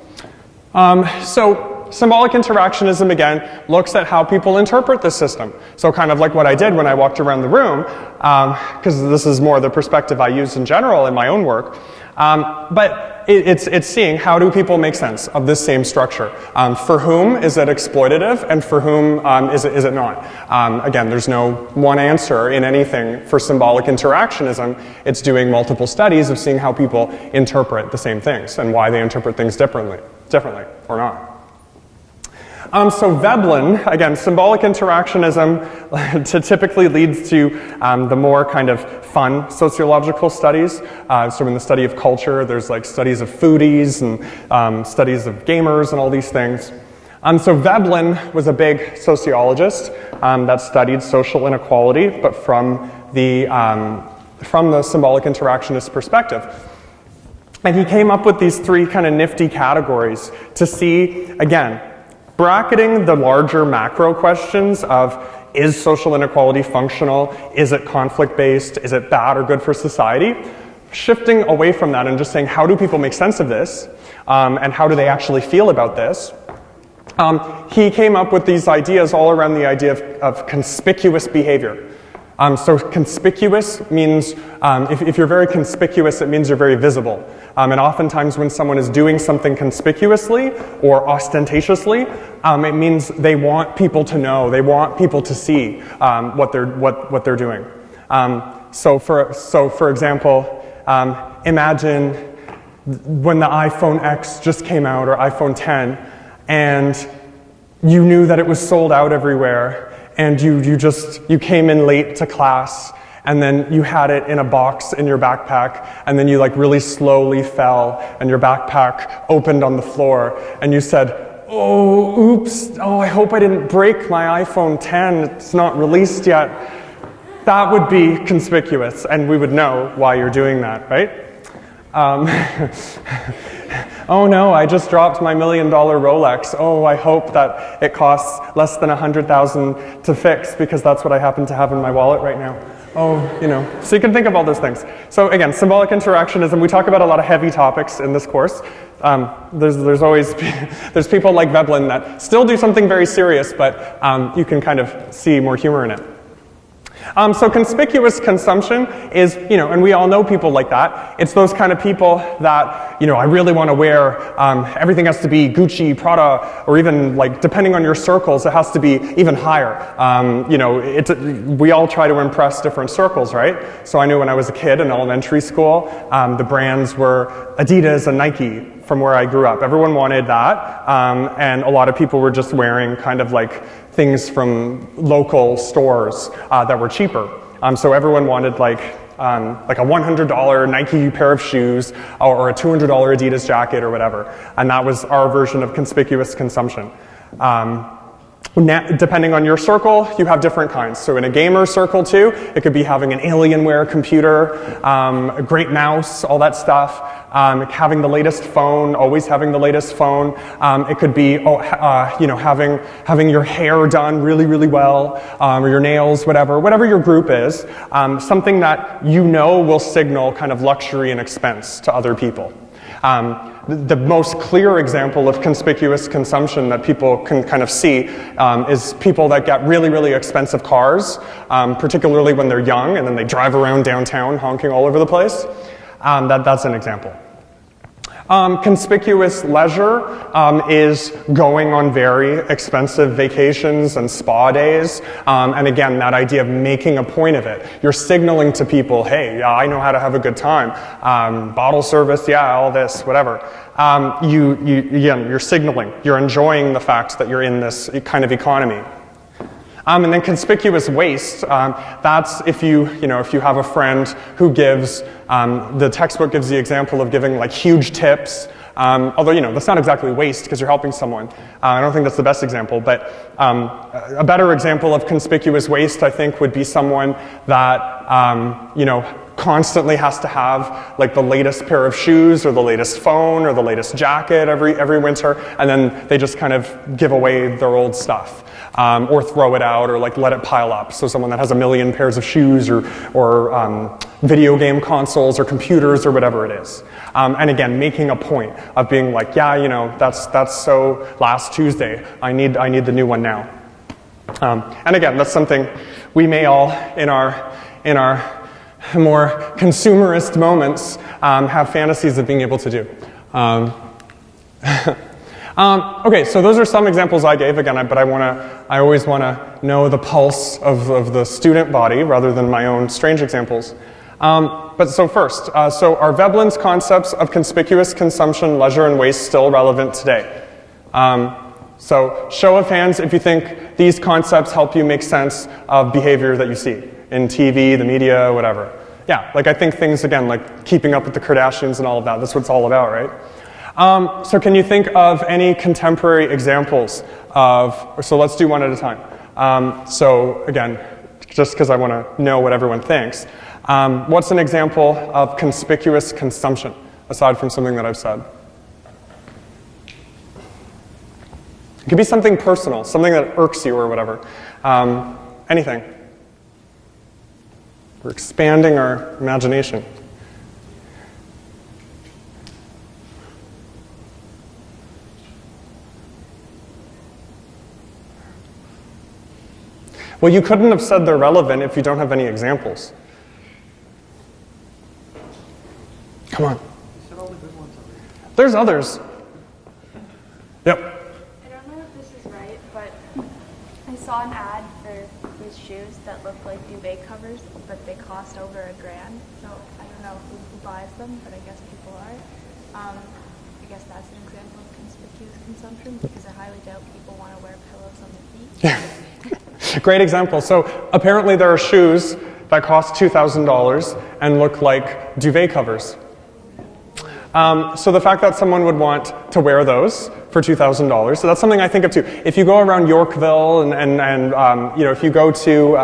So symbolic interactionism, again, looks at how people interpret the system. So kind of like what I did when I walked around the room, because this is more the perspective I use in general in my own work. But it's seeing how do people make sense of this same structure. For whom is it exploitative, and for whom is it not? Again, there's no one answer in anything for symbolic interactionism. It's doing multiple studies of seeing how people interpret the same things and why they interpret things differently or not. So Veblen, again, symbolic interactionism typically leads to the more kind of fun sociological studies. So in the study of culture, there's like studies of foodies and studies of gamers and all these things. So Veblen was a big sociologist that studied social inequality, but from the symbolic interactionist perspective. And he came up with these three kind of nifty categories to see, again, bracketing the larger macro questions of, is social inequality functional? Is it conflict-based? Is it bad or good for society? Shifting away from that and just saying, how do people make sense of this? And how do they actually feel about this? He came up with these ideas all around the idea of conspicuous behavior. So conspicuous means, if you're very conspicuous, it means you're very visible. And oftentimes when someone is doing something conspicuously or ostentatiously, it means they want people to know, they want people to see what they're doing. So for example, imagine when the iPhone X just came out, or iPhone 10, and you knew that it was sold out everywhere, and you came in late to class, and then you had it in a box in your backpack, and then you like really slowly fell, and your backpack opened on the floor, and you said, oh, oops, oh, I hope I didn't break my iPhone 10, it's not released yet. That would be conspicuous, and we would know why you're doing that, right? oh no, I just dropped my $1 million Rolex. Oh, I hope that it costs less than $100,000 to fix because that's what I happen to have in my wallet right now. Oh, so you can think of all those things. So again, symbolic interactionism, we talk about a lot of heavy topics in this course. There's always, there's people like Veblen that still do something very serious, but you can kind of see more humor in it. So conspicuous consumption is, and we all know people like that. It's those kind of people that, I really want to wear, everything has to be Gucci, Prada, or even like, depending on your circles, it has to be even higher. We all try to impress different circles, right? So I knew when I was a kid in elementary school, the brands were Adidas and Nike from where I grew up. Everyone wanted that, and a lot of people were just wearing kind of like things from local stores that were cheaper. So everyone wanted like a $100 Nike pair of shoes or a $200 Adidas jacket or whatever. And that was our version of conspicuous consumption. Depending on your circle, you have different kinds. So in a gamer circle too, it could be having an Alienware computer, a great mouse, all that stuff. Having the latest phone, always having the latest phone. It could be, having your hair done really, really well, or your nails, whatever your group is. Something that will signal kind of luxury and expense to other people. The most clear example of conspicuous consumption that people can kind of see is people that get really, really expensive cars, particularly when they're young, and then they drive around downtown honking all over the place. That's an example. Conspicuous leisure is going on very expensive vacations and spa days. And again, that idea of making a point of it. You're signaling to people, hey, yeah, I know how to have a good time. Bottle service, yeah, all this, whatever. You're signaling. You're enjoying the fact that you're in this kind of economy. And then conspicuous waste, that's if you have a friend who gives, the textbook gives the example of giving like huge tips, although, that's not exactly waste because you're helping someone. I don't think that's the best example, but a better example of conspicuous waste, I think, would be someone that, constantly has to have like the latest pair of shoes or the latest phone or the latest jacket every winter, and then they just kind of give away their old stuff. Or throw it out, or like let it pile up. So someone that has 1 million pairs of shoes, or video game consoles, or computers, or whatever it is. And again, making a point of being like, yeah, that's so last Tuesday. I need the new one now. And again, that's something we may all in our more consumerist moments have fantasies of being able to do. Okay, so those are some examples I gave, again, but I always want to know the pulse of the student body rather than my own strange examples. But so first, so are Veblen's concepts of conspicuous consumption, leisure, and waste still relevant today? So show of hands if you think these concepts help you make sense of behavior that you see in TV, the media, whatever. Yeah, like I think things, again, like keeping up with the Kardashians and all of that, that's what it's all about, right? So can you think of any contemporary examples of, so let's do one at a time. So again, just because I want to know what everyone thinks, what's an example of conspicuous consumption, aside from something that I've said? It could be something personal, something that irks you or whatever. Anything. We're expanding our imagination. Well, you couldn't have said they're relevant if you don't have any examples. Come on. There's others. Yep. I don't know if this is right, but I saw an ad for these shoes that look like duvet covers, but they cost over $1,000. So I don't know who buys them, but I guess people are. I guess that's an example of conspicuous consumption, because I highly doubt people want to wear pillows on their feet. Yeah. Great example. So apparently there are shoes that cost $2,000 and look like duvet covers. So the fact that someone would want to wear those for $2,000, so that's something I think of too. If you go around Yorkville and if you go to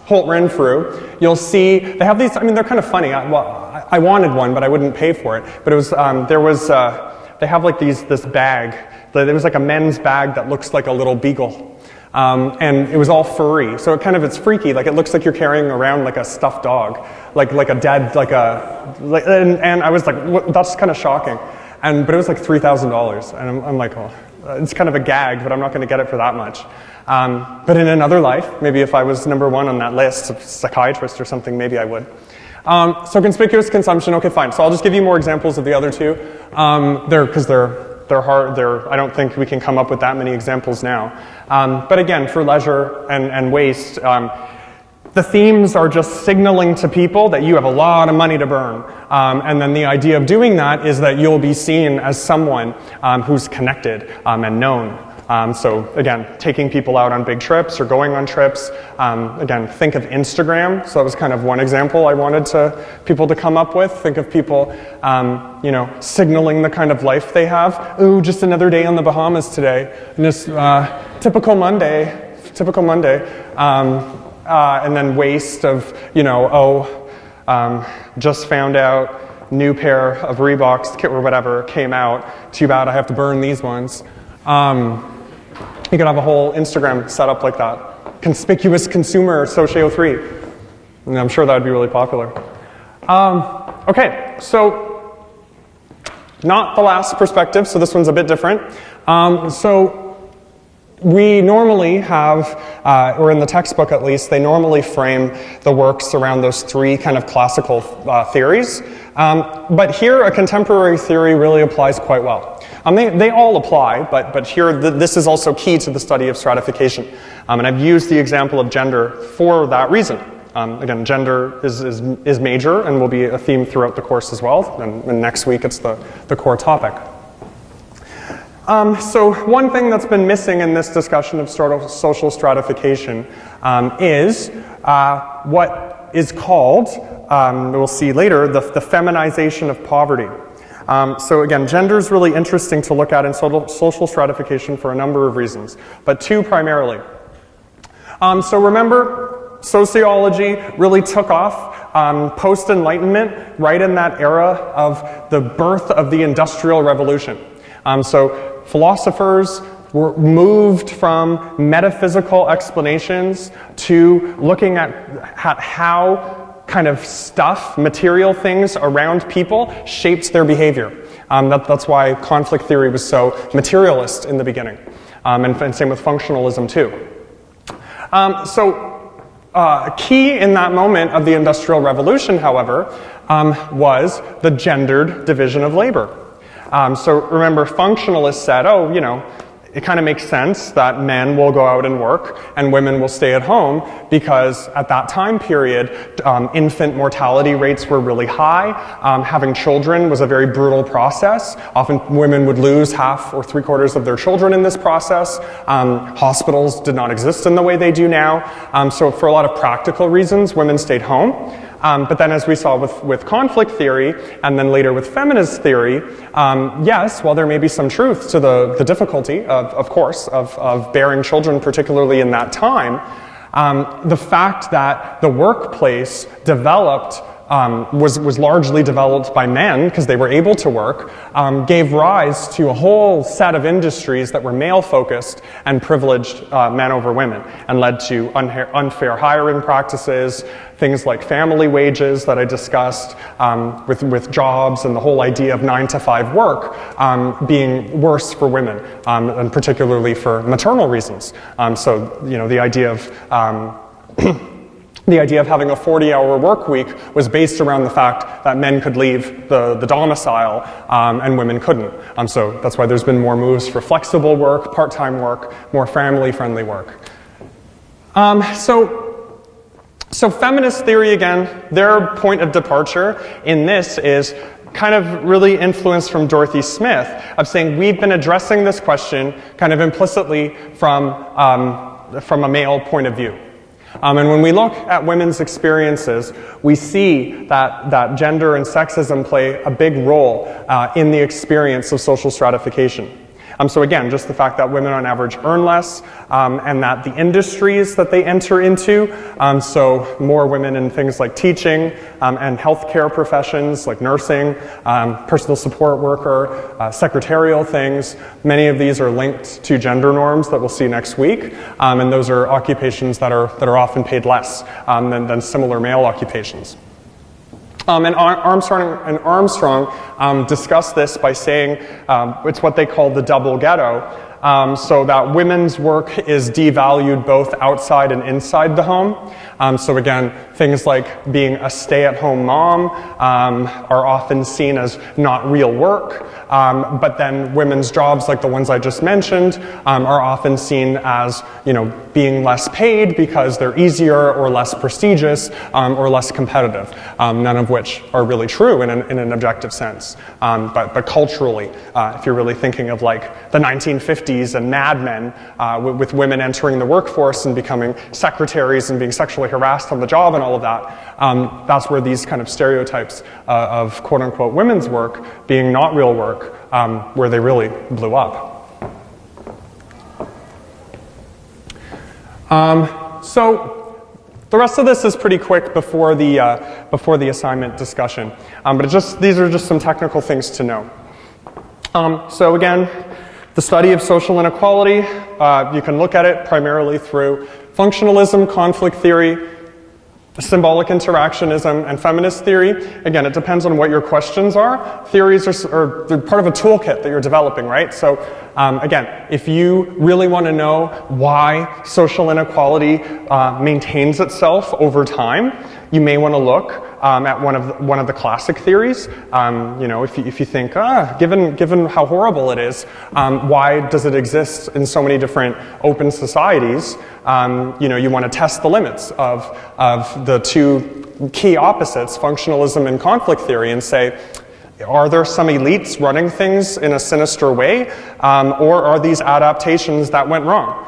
Holt Renfrew, you'll see they have these. I mean, they're kind of funny. I wanted one, but I wouldn't pay for it. But it was they have like this bag. There was like a men's bag that looks like a little beagle. And it was all furry, so it's freaky. Like it looks like you're carrying around like a stuffed dog, like a dead, and I was like, that's kind of shocking. But it was like $3,000, and I'm like, oh, it's kind of a gag, but I'm not going to get it for that much. But in another life, maybe if I was number one on that list, a psychiatrist or something, maybe I would. So conspicuous consumption, okay, fine. So I'll just give you more examples of the other two. They're hard. I don't think we can come up with that many examples now. But again, for leisure and waste, the themes are just signaling to people that you have a lot of money to burn. And then the idea of doing that is that you'll be seen as someone who's connected and known. So again, taking people out on big trips or going on trips. Again, think of Instagram. So that was kind of one example I wanted people to come up with. Think of people, signaling the kind of life they have. Ooh, just another day on the Bahamas today. And just typical Monday. And then waste of, just found out, new pair of Reeboks or whatever came out. Too bad I have to burn these ones. You could have a whole Instagram set up like that. Conspicuous consumer, Sociology. And I'm sure that would be really popular. Okay, so not the last perspective, so this one's a bit different. So we normally have, or in the textbook at least, they normally frame the works around those three kind of classical theories. But here, a contemporary theory really applies quite well. They all apply, but here this is also key to the study of stratification. And I've used the example of gender for that reason. Again, gender is major and will be a theme throughout the course as well. And next week it's the core topic. So one thing that's been missing in this discussion of social stratification is what is called, we'll see later, the feminization of poverty. So again, gender is really interesting to look at in social stratification for a number of reasons, but two primarily. So remember, sociology really took off post-Enlightenment, right in that era of the birth of the Industrial Revolution. So philosophers were moved from metaphysical explanations to looking at how kind of stuff, material things around people shaped their behavior. That's why conflict theory was so materialist in the beginning. And same with functionalism too. Key in that moment of the Industrial Revolution, however, was the gendered division of labor. So remember, functionalists said, it kind of makes sense that men will go out and work and women will stay at home because at that time period, infant mortality rates were really high. Having children was a very brutal process. Often women would lose half or three-quarters of their children in this process. Hospitals did not exist in the way they do now. So for a lot of practical reasons, women stayed home. But then as we saw with conflict theory, and then later with feminist theory, yes, while there may be some truth to the difficulty, of course, of bearing children, particularly in that time, the fact that the workplace developed was largely developed by men because they were able to work, gave rise to a whole set of industries that were male-focused and privileged men over women, and led to unfair hiring practices, things like family wages that I discussed with jobs, and the whole idea of 9-to-5 work being worse for women, and particularly for maternal reasons. So, the idea of the idea of having a 40-hour work week was based around the fact that men could leave the domicile and women couldn't. So that's why there's been more moves for flexible work, part-time work, more family-friendly work. So feminist theory, again, their point of departure in this is kind of really influenced from Dorothy Smith, of saying we've been addressing this question kind of implicitly from a male point of view. And when we look at women's experiences, we see that gender and sexism play a big role in the experience of social stratification. So again, just the fact that women on average earn less, and that the industries that they enter into, so more women in things like teaching and healthcare professions like nursing, personal support worker, secretarial things, many of these are linked to gender norms that we'll see next week, and those are occupations that are often paid less than similar male occupations. And Armstrong discussed this by saying it's what they call the double ghetto, so that women's work is devalued both outside and inside the home. So again, things like being a stay-at-home mom are often seen as not real work, but then women's jobs like the ones I just mentioned are often seen as, being less paid because they're easier or less prestigious or less competitive, none of which are really true in an objective sense. But culturally, if you're really thinking of like the 1950s and Mad Men with women entering the workforce and becoming secretaries and being sexually harassed on the job and all of that, that's where these kind of stereotypes of quote-unquote women's work being not real work, where they really blew up. So the rest of this is pretty quick before the assignment discussion, but these are just some technical things to know. So again, the study of social inequality, you can look at it primarily through functionalism, conflict theory, symbolic interactionism, and feminist theory. Again, it depends on what your questions are. Theories are they're part of a toolkit that you're developing, right? So again, if you really want to know why social inequality maintains itself over time, you may want to look at one of the classic theories. If you think, given how horrible it is, why does it exist in so many different open societies? You want to test the limits of the two key opposites, functionalism and conflict theory, and say, are there some elites running things in a sinister way, or are these adaptations that went wrong?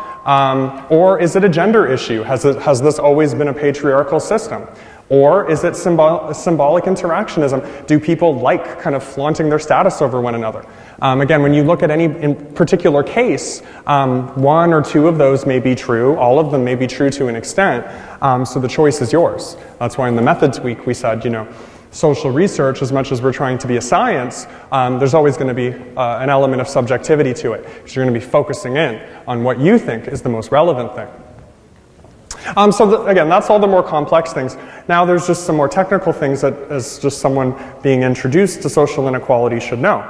Or is it a gender issue? Has this always been a patriarchal system? Or is it symbolic interactionism? Do people like kind of flaunting their status over one another? Again, when you look at any in particular case, one or two of those may be true. All of them may be true to an extent. So the choice is yours. That's why in the methods week we said, social research, as much as we're trying to be a science, there's always going to be an element of subjectivity to it, because you're going to be focusing in on what you think is the most relevant thing. Again, that's all the more complex things. Now there's just some more technical things that, as just someone being introduced to social inequality, should know.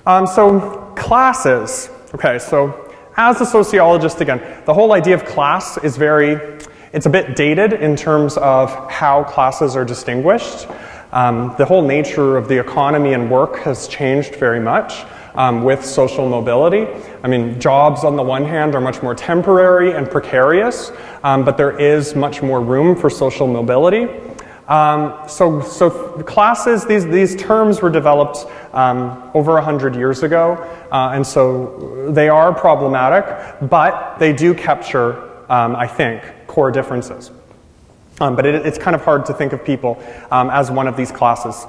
So classes. Okay, so as a sociologist, again, the whole idea of class is it's a bit dated in terms of how classes are distinguished. The whole nature of the economy and work has changed very much with social mobility. I mean, jobs on the one hand are much more temporary and precarious, but there is much more room for social mobility. So classes, these terms were developed over 100 years ago, and so they are problematic, but they do capture, I think, core differences. But it's kind of hard to think of people as one of these classes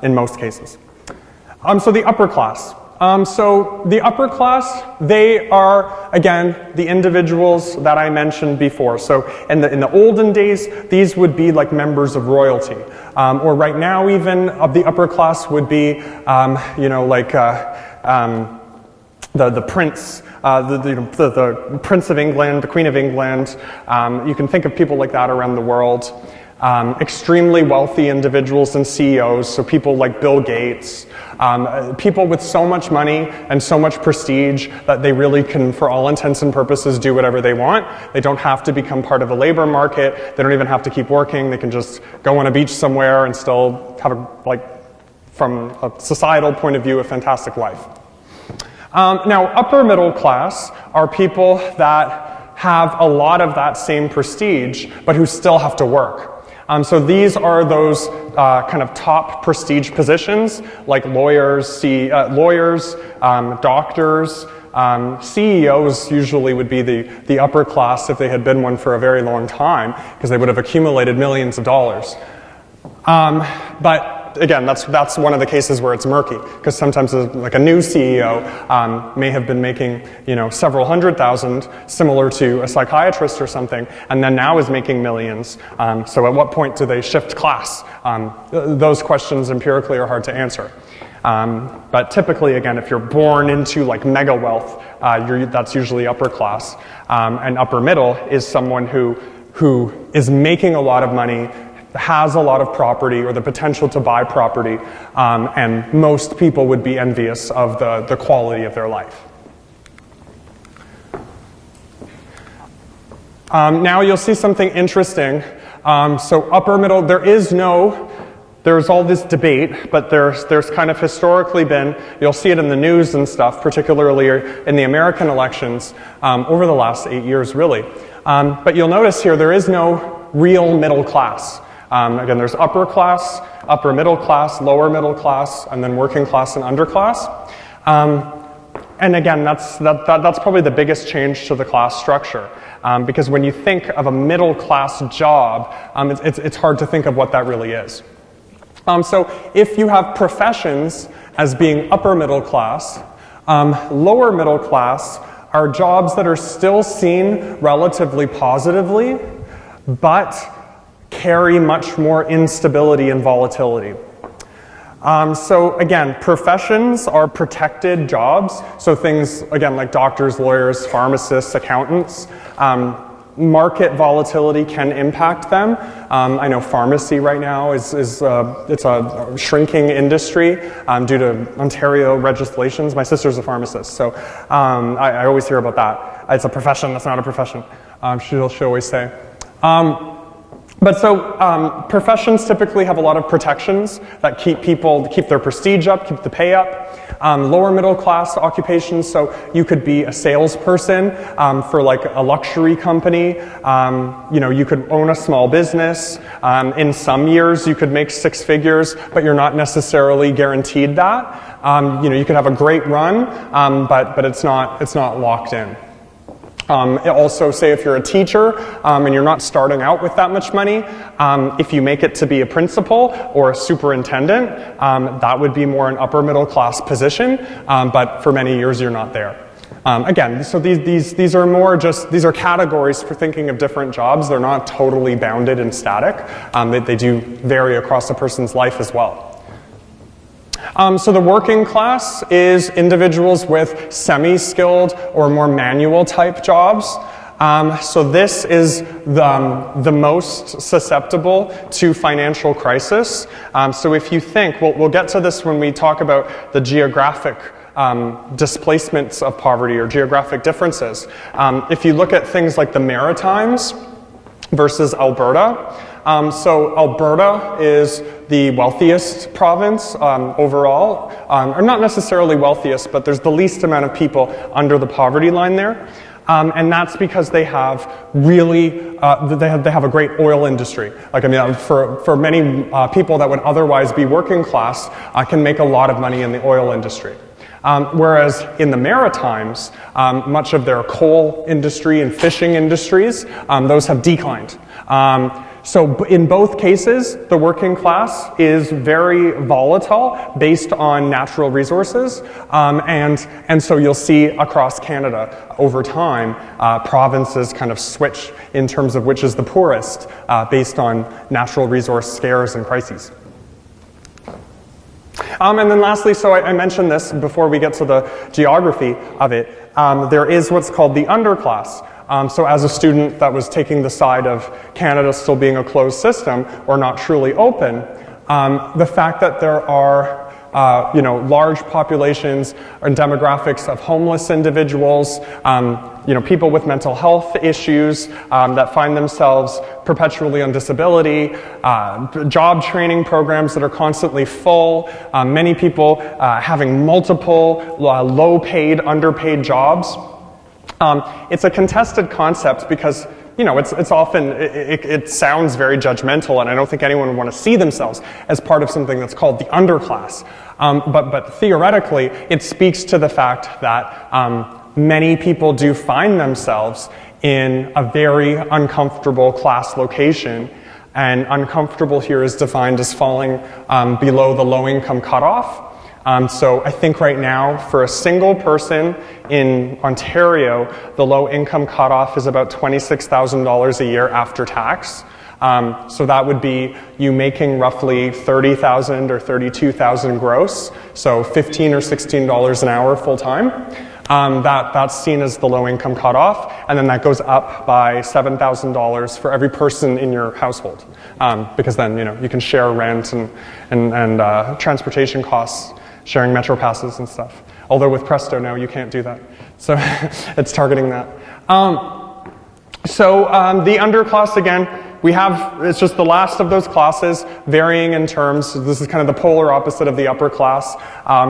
in most cases. So the upper class. So the upper class, they are, again, the individuals that I mentioned before. So in the olden days, these would be like members of royalty. Or right now even, of the upper class would be, the prince, the Prince of England, the Queen of England. You can think of people like that around the world. Extremely wealthy individuals and CEOs, so people like Bill Gates, people with so much money and so much prestige that they really can, for all intents and purposes, do whatever they want. They don't have to become part of the labor market. They don't even have to keep working. They can just go on a beach somewhere and still have, from a societal point of view, a fantastic life. Now, upper middle class are people that have a lot of that same prestige, but who still have to work. So these are those kind of top prestige positions, like lawyers, doctors, CEOs usually would be the upper class if they had been one for a very long time, because they would have accumulated millions of dollars. But again, that's one of the cases where it's murky, because sometimes like a new CEO may have been making, you know, several $100,000, similar to a psychiatrist or something, and then now is making millions. So at what point do they shift class? Those questions empirically are hard to answer. But typically, again, if you're born into like mega wealth, that's usually upper class. And upper middle is someone who is making a lot of money, has a lot of property or the potential to buy property, and most people would be envious of the quality of their life. Now you'll see something interesting. So upper middle, there's all this debate, but there's kind of historically been, you'll see it in the news and stuff, particularly in the American elections over the last 8 years, really. But you'll notice here there is no real middle class. Again, there's upper class, upper middle class, lower middle class, and then working class and underclass. And again, that's probably the biggest change to the class structure. Because when you think of a middle class job, it's hard to think of what that really is. So if you have professions as being upper middle class, lower middle class are jobs that are still seen relatively positively, but carry much more instability and volatility. So again, professions are protected jobs. So things, again, like doctors, lawyers, pharmacists, accountants. Market volatility can impact them. I know pharmacy right now it's a shrinking industry due to Ontario legislations. My sister's a pharmacist, so I always hear about that. It's a profession that's not a profession, she'll always say. But so professions typically have a lot of protections that keep their prestige up, keep the pay up. Lower middle class occupations, so you could be a salesperson for like a luxury company. You know, you could own a small business. In some years you could make 6 figures, but you're not necessarily guaranteed that. You know, you could have a great run, but it's not locked in. Also, say if you're a teacher and you're not starting out with that much money, if you make it to be a principal or a superintendent, that would be more an upper middle class position, but for many years you're not there. Again, so these are more just, these are categories for thinking of different jobs. They're not totally bounded and static. They do vary across a person's life as well. So the working class is individuals with semi-skilled or more manual type jobs. So this is the most susceptible to financial crisis. So if you think, we'll get to this when we talk about the geographic displacements of poverty or geographic differences. If you look at things like the Maritimes versus Alberta, so Alberta is the wealthiest province overall, or not necessarily wealthiest, but there's the least amount of people under the poverty line there. And that's because they have really, they have a great oil industry. Like, I mean, for many people that would otherwise be working class, can make a lot of money in the oil industry. Whereas in the Maritimes, much of their coal industry and fishing industries, those have declined. So in both cases, the working class is very volatile based on natural resources. And so you'll see across Canada over time, provinces kind of switch in terms of which is the poorest based on natural resource scares and crises. And then lastly, so I mentioned this before we get to the geography of it, there is what's called the underclass. So as a student that was taking the side of Canada still being a closed system or not truly open, the fact that there are large populations and demographics of homeless individuals, people with mental health issues that find themselves perpetually on disability, job training programs that are constantly full, many people having multiple low-paid, underpaid jobs. It's a contested concept because it's often, it sounds very judgmental, and I don't think anyone would want to see themselves as part of something that's called the underclass. But theoretically, it speaks to the fact that many people do find themselves in a very uncomfortable class location, And uncomfortable here is defined as falling below the low-income cutoff. So I think right now, for a single person in Ontario, the low-income cutoff is about $26,000 a year after tax. So that would be you making roughly $30,000 or $32,000 gross, so $15 or $16 an hour full-time. That's seen as the low-income cutoff, and then that goes up by $7,000 for every person in your household, because then you can share rent and transportation costs, sharing metro passes and stuff. Although with Presto now you can't do that, so it's targeting that. The underclass again. It's just the last of those classes, varying in terms. So this is kind of the polar opposite of the upper class.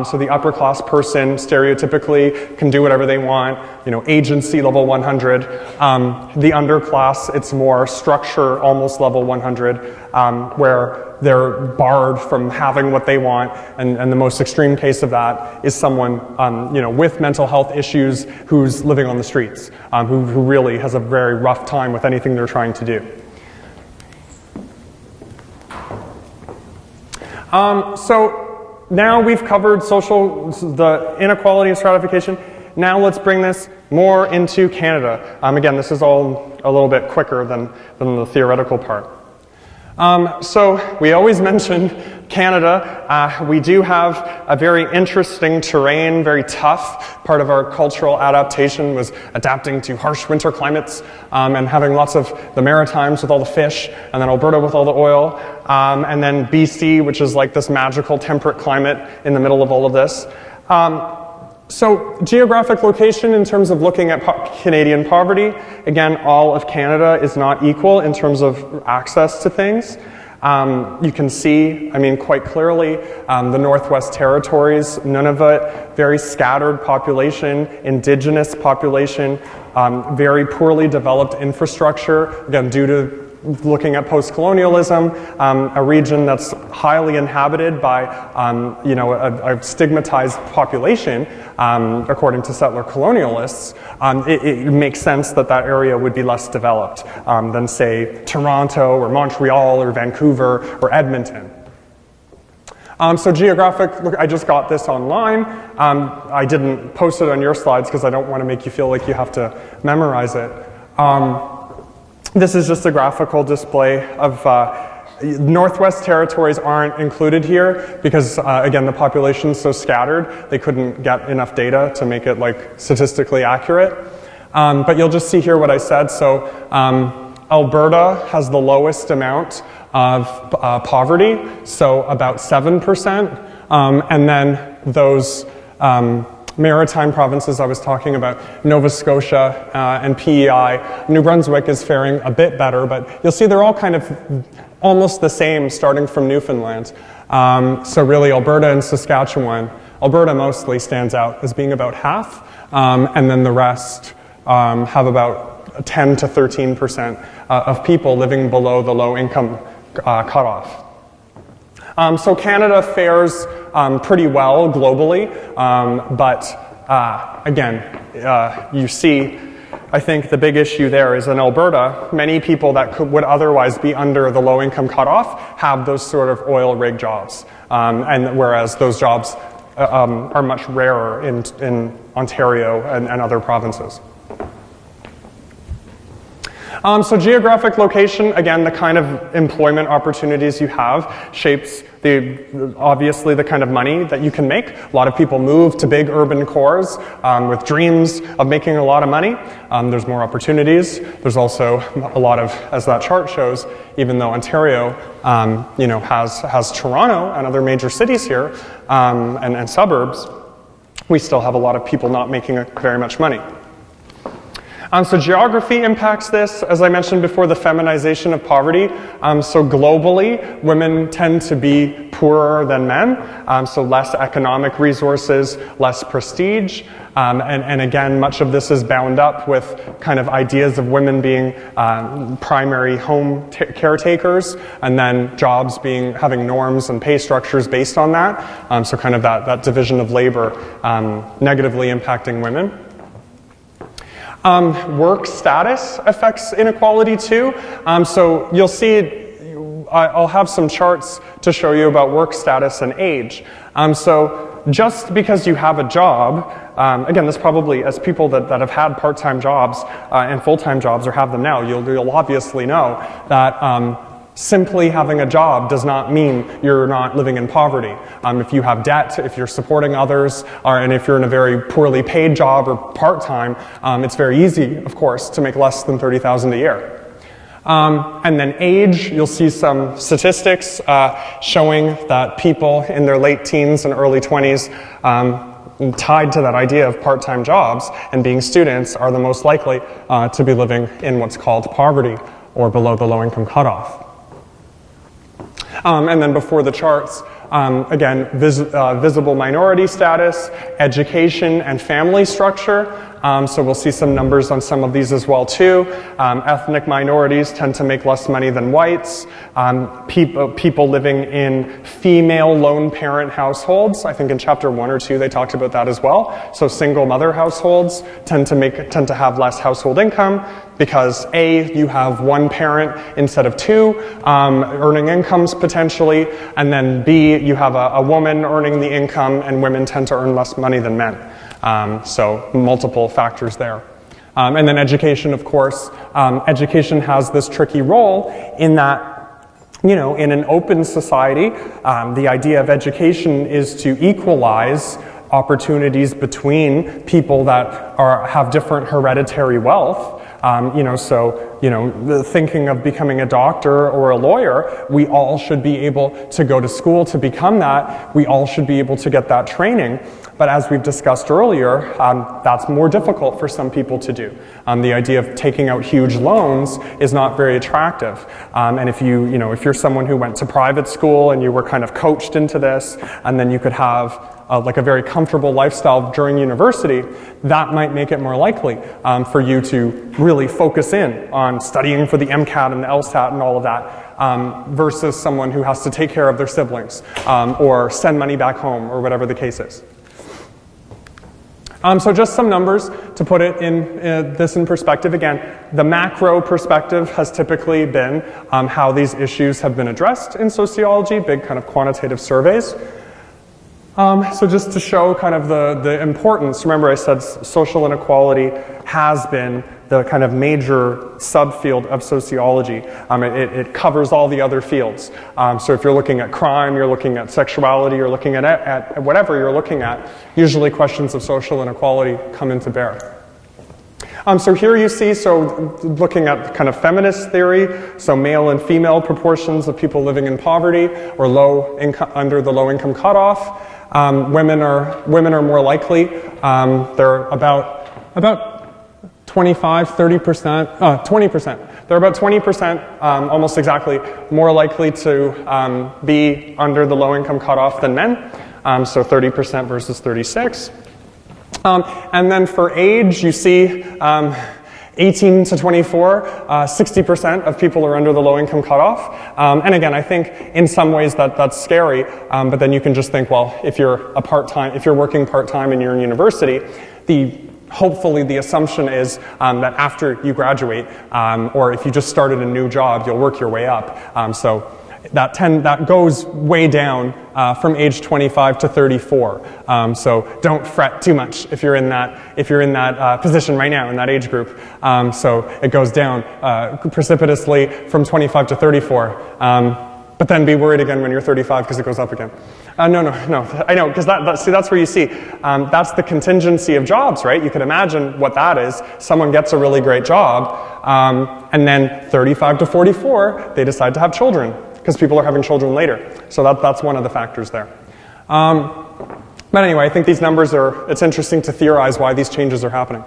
So the upper class person stereotypically can do whatever they want, agency level 100. The underclass, it's more structure, almost level 100, where they're barred from having what they want. And the most extreme case of that is someone, with mental health issues who's living on the streets, who really has a very rough time with anything they're trying to do. So now we've covered the inequality and stratification. Now let's bring this more into Canada. Again, this is all a little bit quicker than the theoretical part. So we always mention Canada. We do have a very interesting terrain, very tough. Part of our cultural adaptation was adapting to harsh winter climates and having lots of the Maritimes with all the fish, and then Alberta with all the oil, and then BC, which is like this magical temperate climate in the middle of all of this. So geographic location in terms of looking at Canadian poverty, again, all of Canada is not equal in terms of access to things. You can see, quite clearly, the Northwest Territories, Nunavut, very scattered population, indigenous population, very poorly developed infrastructure, again, due to looking at post-colonialism, a region that's highly inhabited by, a stigmatized population, according to settler colonialists. It makes sense that that area would be less developed than, say, Toronto or Montreal or Vancouver or Edmonton. So geographic, look, I just got this online. I didn't post it on your slides because I don't want to make you feel like you have to memorize it. This is just a graphical display of Northwest Territories aren't included here because, again, the population's so scattered, they couldn't get enough data to make it statistically accurate. But you'll just see here what I said. So Alberta has the lowest amount of poverty, so about 7%. And then those maritime provinces I was talking about, Nova Scotia and PEI. New Brunswick is faring a bit better, but you'll see they're all kind of almost the same starting from Newfoundland. So really Alberta and Saskatchewan, Alberta mostly stands out as being about half, and then the rest have about 10 to 13% of people living below the low income cutoff. So Canada fares pretty well globally, but again, you see, I think the big issue there is in Alberta, many people that would otherwise be under the low-income cutoff have those sort of oil rig jobs, and whereas those jobs are much rarer in Ontario and other provinces. So geographic location, again, the kind of employment opportunities you have shapes obviously the kind of money that you can make. A lot of people move to big urban cores with dreams of making a lot of money. There's more opportunities. There's also a lot of, as that chart shows, even though Ontario has Toronto and other major cities here and suburbs, we still have a lot of people not making very much money. So geography impacts this. As I mentioned before, the feminization of poverty. So globally, women tend to be poorer than men, so less economic resources, less prestige. And again, much of this is bound up with kind of ideas of women being primary home caretakers, and then jobs having norms and pay structures based on that. So kind of that division of labor negatively impacting women. Work status affects inequality too. So you'll see I'll have some charts to show you about work status and age. So just because you have a job, again, this probably, as people that have had part-time jobs and full-time jobs or have them now, you'll obviously know that simply having a job does not mean you're not living in poverty. If you have debt, if you're supporting others, and if you're in a very poorly paid job or part-time, it's very easy, of course, to make less than $30,000 a year. And then age, you'll see some statistics showing that people in their late teens and early 20s tied to that idea of part-time jobs and being students are the most likely to be living in what's called poverty or below the low-income cutoff. And then before the charts, again, visible minority status, education, and family structure. So we'll see some numbers on some of these as well too. Ethnic minorities tend to make less money than whites. People living in female lone parent households, I think in chapter 1 or 2 they talked about that as well. So single mother households tend to have less household income because A, you have one parent instead of two earning incomes potentially, and then B, you have a woman earning the income, and women tend to earn less money than men. So multiple factors there. And then education, of course. Education has this tricky role in that, you know, in an open society, the idea of education is to equalize opportunities between people that have different hereditary wealth. Thinking of becoming a doctor or a lawyer, we all should be able to go to school to become that. We all should be able to get that training. But as we've discussed earlier, that's more difficult for some people to do. The idea of taking out huge loans is not very attractive. And if you're someone who went to private school and you were kind of coached into this, and then you could have like a very comfortable lifestyle during university, that might make it more likely for you to really focus in on studying for the MCAT and the LSAT and all of that, versus someone who has to take care of their siblings or send money back home or whatever the case is. So just some numbers to put it in perspective. Again, the macro perspective has typically been how these issues have been addressed in sociology, big kind of quantitative surveys. So just to show kind of the importance, remember I said social inequality has been the kind of major subfield of sociology. It covers all the other fields. So if you're looking at crime, you're looking at sexuality, you're looking at whatever you're looking at, usually questions of social inequality come into bear. So here you see, looking at kind of feminist theory, so male and female proportions of people living in poverty or under the low income cutoff. Women are more likely. They're about 20%. They're about 20%, almost exactly, more likely to be under the low income cutoff than men. So 30% versus 36. And then for age, you see 18 to 24, 60% of people are under the low-income cutoff. And again, I think in some ways that's scary, but then you can just think, well, if you're working part-time and you're in university, hopefully the assumption is that after you graduate, or if you just started a new job, you'll work your way up. So that goes way down from age 25 to 34. So don't fret too much if you're in that position right now in that age group. So it goes down precipitously from 25 to 34. But then be worried again when you're 35 because it goes up again. No. I know, because that's where you see. That's the contingency of jobs, right? You can imagine what that is. Someone gets a really great job, and then 35 to 44, they decide to have children because people are having children later. So that's one of the factors there. But anyway, I think these numbers it's interesting to theorize why these changes are happening.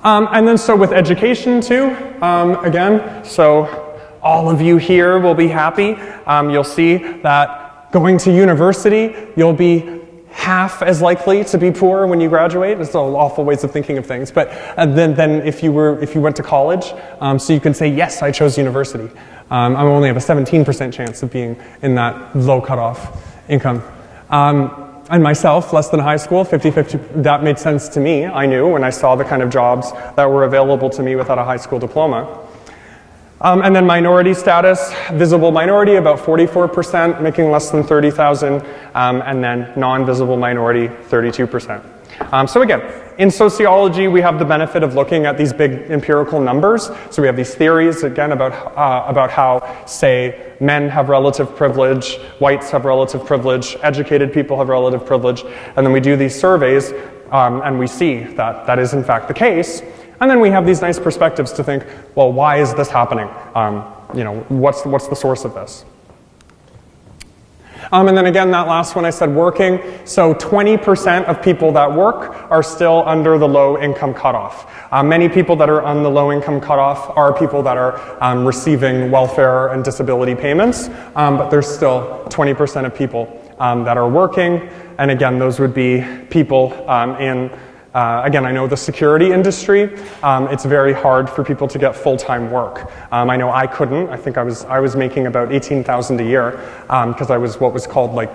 And then so with education too, again, so all of you here will be happy. You'll see that going to university, you'll be half as likely to be poor when you graduate. It's all awful ways of thinking of things. But then if you went to college, so you can say, yes, I chose university. I only have a 17% chance of being in that low cutoff income. And myself, less than high school, 50-50, that made sense to me. I knew when I saw the kind of jobs that were available to me without a high school diploma. And then minority status, visible minority, about 44%, making less than 30,000, and then non-visible minority, 32%. So again, in sociology, we have the benefit of looking at these big empirical numbers. So we have these theories, again, about how, say, men have relative privilege, whites have relative privilege, educated people have relative privilege, and then we do these surveys, and we see that that is in fact the case. And then we have these nice perspectives to think, well, why is this happening? What's the source of this? And then again, that last one I said working. So 20% of people that work are still under the low income cutoff. Many people that are on the low income cutoff are people that are receiving welfare and disability payments, but there's still 20% of people that are working. And again, those would be people in again, I know the security industry, it's very hard for people to get full-time work. I know I couldn't. I think I was making about $18,000 a year because I was what was called like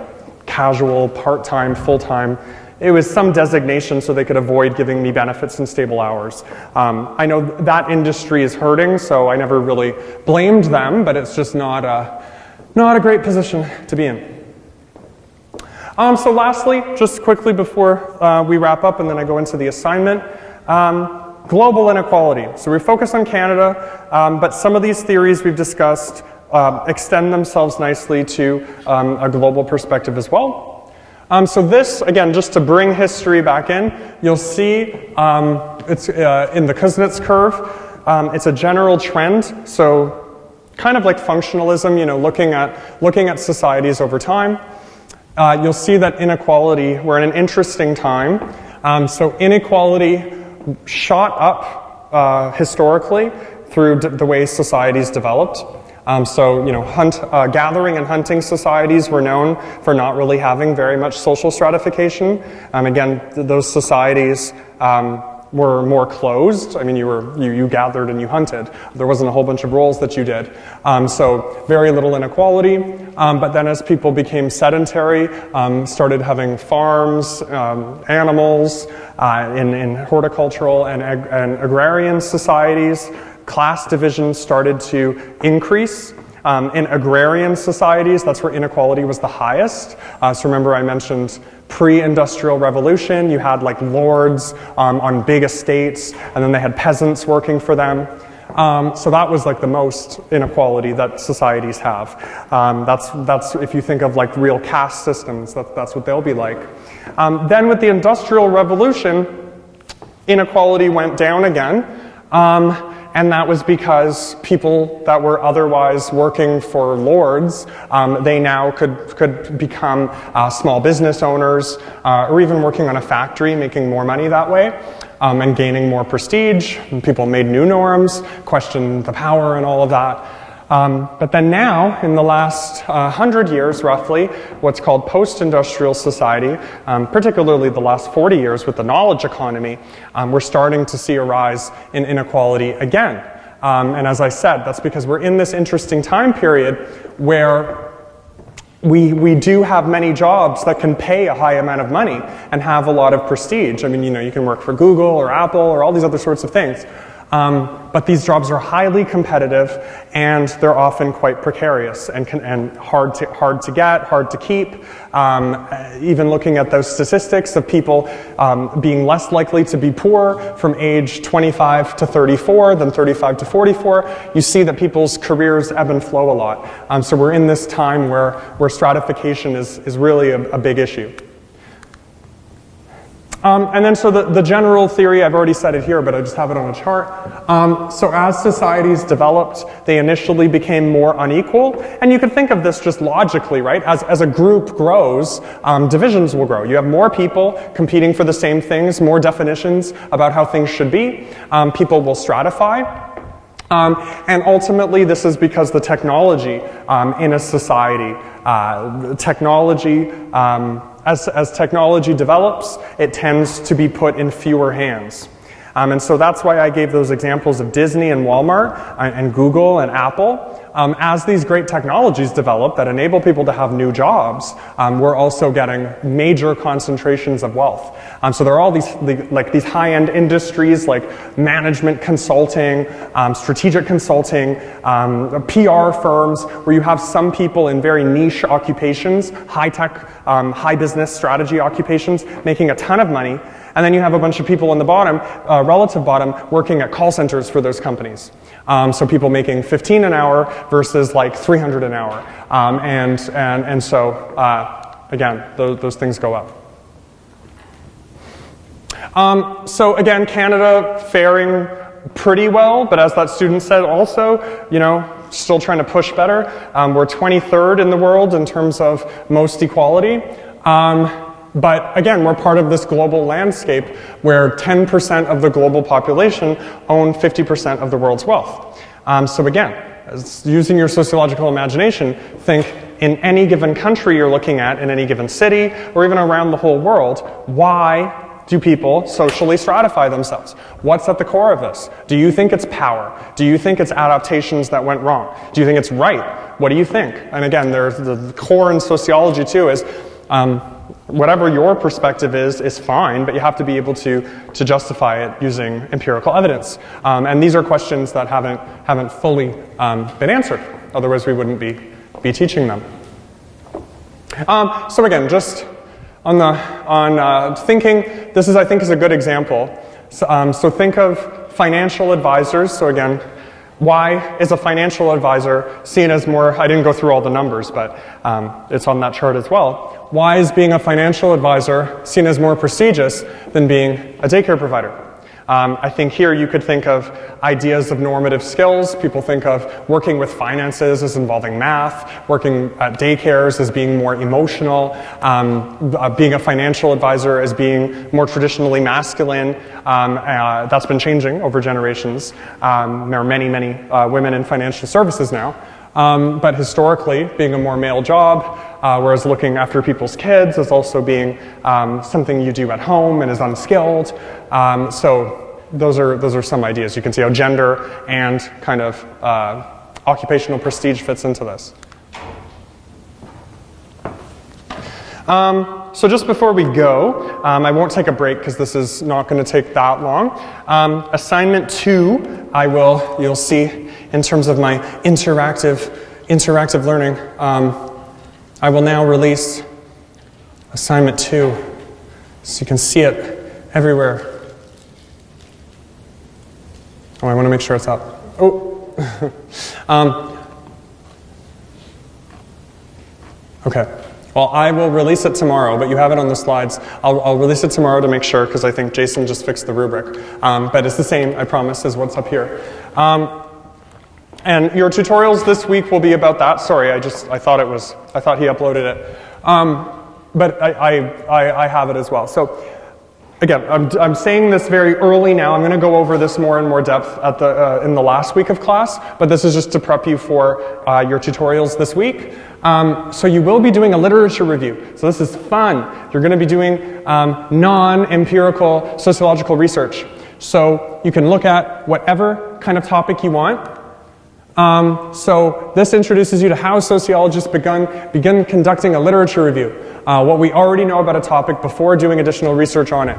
casual, part-time, full-time. It was some designation so they could avoid giving me benefits and stable hours. I know that industry is hurting, so I never really blamed them, but it's just not a great position to be in. So lastly, just quickly before we wrap up and then I go into the assignment, global inequality. So we focus on Canada, but some of these theories we've discussed extend themselves nicely to a global perspective as well. So this, again, just to bring history back in, you'll see it's in the Kuznets curve. It's a general trend, so kind of like functionalism, looking at societies over time. You'll see that inequality, we're in an interesting time. So inequality shot up historically through the way societies developed. Gathering and hunting societies were known for not really having very much social stratification. Again, those societies were more closed. I mean, you gathered and you hunted. There wasn't a whole bunch of roles that you did. So very little inequality. But then as people became sedentary, started having farms, animals, in horticultural and agrarian societies, class divisions started to increase. In agrarian societies, that's where inequality was the highest. So remember I mentioned pre-industrial revolution, you had like lords on big estates, and then they had peasants working for them. So that was like the most inequality that societies have. That's if you think of like real caste systems, that's what they'll be like. Then with the Industrial Revolution, inequality went down again. And that was because people that were otherwise working for lords, they now could become small business owners, or even working on a factory, making more money that way, and gaining more prestige. And people made new norms, questioned the power and all of that. But then now, in the last 100 years, roughly, what's called post-industrial society, particularly the last 40 years with the knowledge economy, we're starting to see a rise in inequality again. And as I said, that's because we're in this interesting time period where we do have many jobs that can pay a high amount of money and have a lot of prestige. I mean, you can work for Google or Apple or all these other sorts of things. But these jobs are highly competitive, and they're often quite precarious and hard to get, hard to keep. Even looking at those statistics of people being less likely to be poor from age 25 to 34 than 35 to 44, you see that people's careers ebb and flow a lot. So we're in this time where stratification is really a big issue. And then so the general theory, I've already said it here, but I just have it on a chart. So as societies developed, they initially became more unequal. And you can think of this just logically, right? As a group grows, divisions will grow. You have more people competing for the same things, more definitions about how things should be. People will stratify. And ultimately, this is because the technology in a society, as technology develops, it tends to be put in fewer hands. And so that's why I gave those examples of Disney and Walmart and Google and Apple. as these great technologies develop that enable people to have new jobs, we're also getting major concentrations of wealth. So there are all these high-end industries like management consulting, strategic consulting, PR firms, where you have some people in very niche occupations, high-tech, high business strategy occupations, making a ton of money. And then you have a bunch of people in the bottom, relative bottom, working at call centers for those companies. So people making $15 an hour versus like $300 an hour. And so, again, those things go up. So again, Canada faring pretty well, but as that student said also, you know, still trying to push better. We're 23rd in the world in terms of most equality. But again, we're part of this global landscape where 10% of the global population own 50% of the world's wealth. So again, using your sociological imagination, think in any given country you're looking at, in any given city, or even around the whole world, why do people socially stratify themselves? What's at the core of this? Do you think it's power? Do you think it's adaptations that went wrong? Do you think it's right? What do you think? And again, there's the core in sociology too is whatever your perspective is fine, but you have to be able to justify it using empirical evidence. And these are questions that haven't fully been answered. Otherwise, we wouldn't be teaching them. So again, just on thinking, this is, I think, is a good example. So think of financial advisors. So again, why is a financial advisor seen as more, I didn't go through all the numbers, but it's on that chart as well. Why is being a financial advisor seen as more prestigious than being a daycare provider? I think here you could think of ideas of normative skills. People think of working with finances as involving math, working at daycares as being more emotional, being a financial advisor as being more traditionally masculine. That's been changing over generations. There are many women in financial services now. But historically, being a more male job, whereas looking after people's kids is also being something you do at home and is unskilled. So those are some ideas. You can see how gender and kind of occupational prestige fits into this. So just before we go, I won't take a break because this is not going to take that long. Assignment 2, you'll see in terms of my interactive learning, I will now release assignment 2 so you can see it everywhere. Oh, I want to make sure it's up. Oh. Okay. Well, I will release it tomorrow, but you have it on the slides. I'll release it tomorrow to make sure, because I think Jason just fixed the rubric. But it's the same, I promise, as what's up here. And your tutorials this week will be about that. Sorry, I thought he uploaded it. But I have it as well. So again, I'm saying this very early now. I'm going to go over this more in more depth in the last week of class, but this is just to prep you for your tutorials this week. So you will be doing a literature review. So this is fun. You're going to be doing non-empirical sociological research. So you can look at whatever kind of topic you want. So this introduces you to how sociologists begin conducting a literature review, what we already know about a topic before doing additional research on it.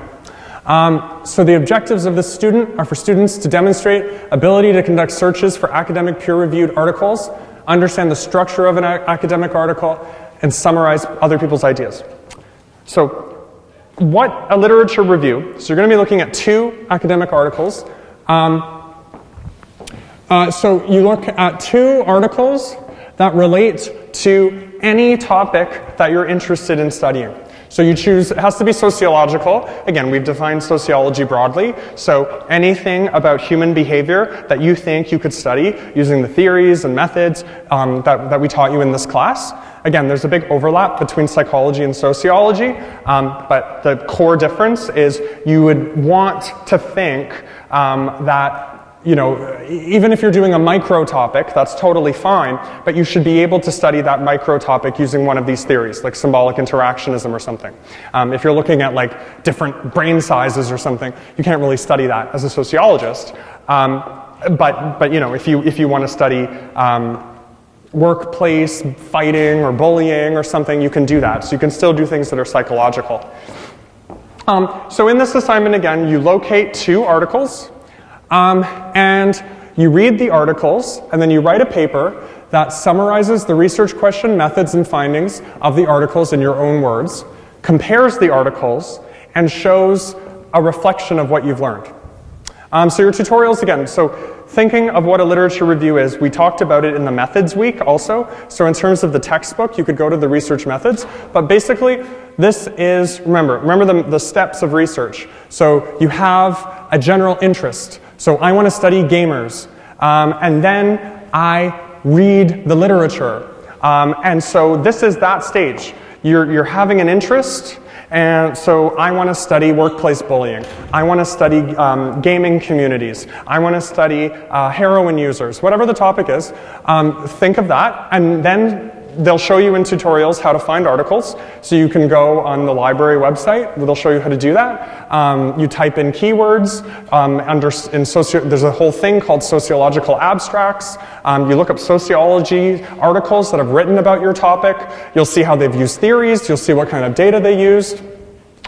So the objectives of this student are for students to demonstrate ability to conduct searches for academic peer-reviewed articles, understand the structure of an academic article, and summarize other people's ideas. So what a literature review, so you're going to be looking at 2 academic articles. So you look at 2 articles that relate to any topic that you're interested in studying. So you choose, it has to be sociological. Again, we've defined sociology broadly. So anything about human behavior that you think you could study using the theories and methods that we taught you in this class. Again, there's a big overlap between psychology and sociology, but the core difference is you would want to think that, you know, even if you're doing a micro topic, that's totally fine, but you should be able to study that micro topic using one of these theories, like symbolic interactionism or something. If you're looking at like different brain sizes or something, you can't really study that as a sociologist. But you know, if you want to study workplace fighting or bullying or something, you can do that. So you can still do things that are psychological. So in this assignment, again, you locate 2 articles, and you read the articles, and then you write a paper that summarizes the research question, methods, and findings of the articles in your own words, compares the articles, and shows a reflection of what you've learned. So your tutorials, again, so thinking of what a literature review is, we talked about it in the methods week also. So in terms of the textbook, you could go to the research methods. But basically, this is, remember the steps of research. So you have a general interest. So I want to study gamers. And then I read the literature. And so this is that stage. You're having an interest. And so I want to study workplace bullying. I want to study gaming communities. I want to study heroin users. Whatever the topic is, think of that. And then they'll show you in tutorials how to find articles. So you can go on the library website. They'll show you how to do that. You type in keywords. There's a whole thing called sociological abstracts. You look up sociology articles that have written about your topic. You'll see how they've used theories. You'll see what kind of data they used.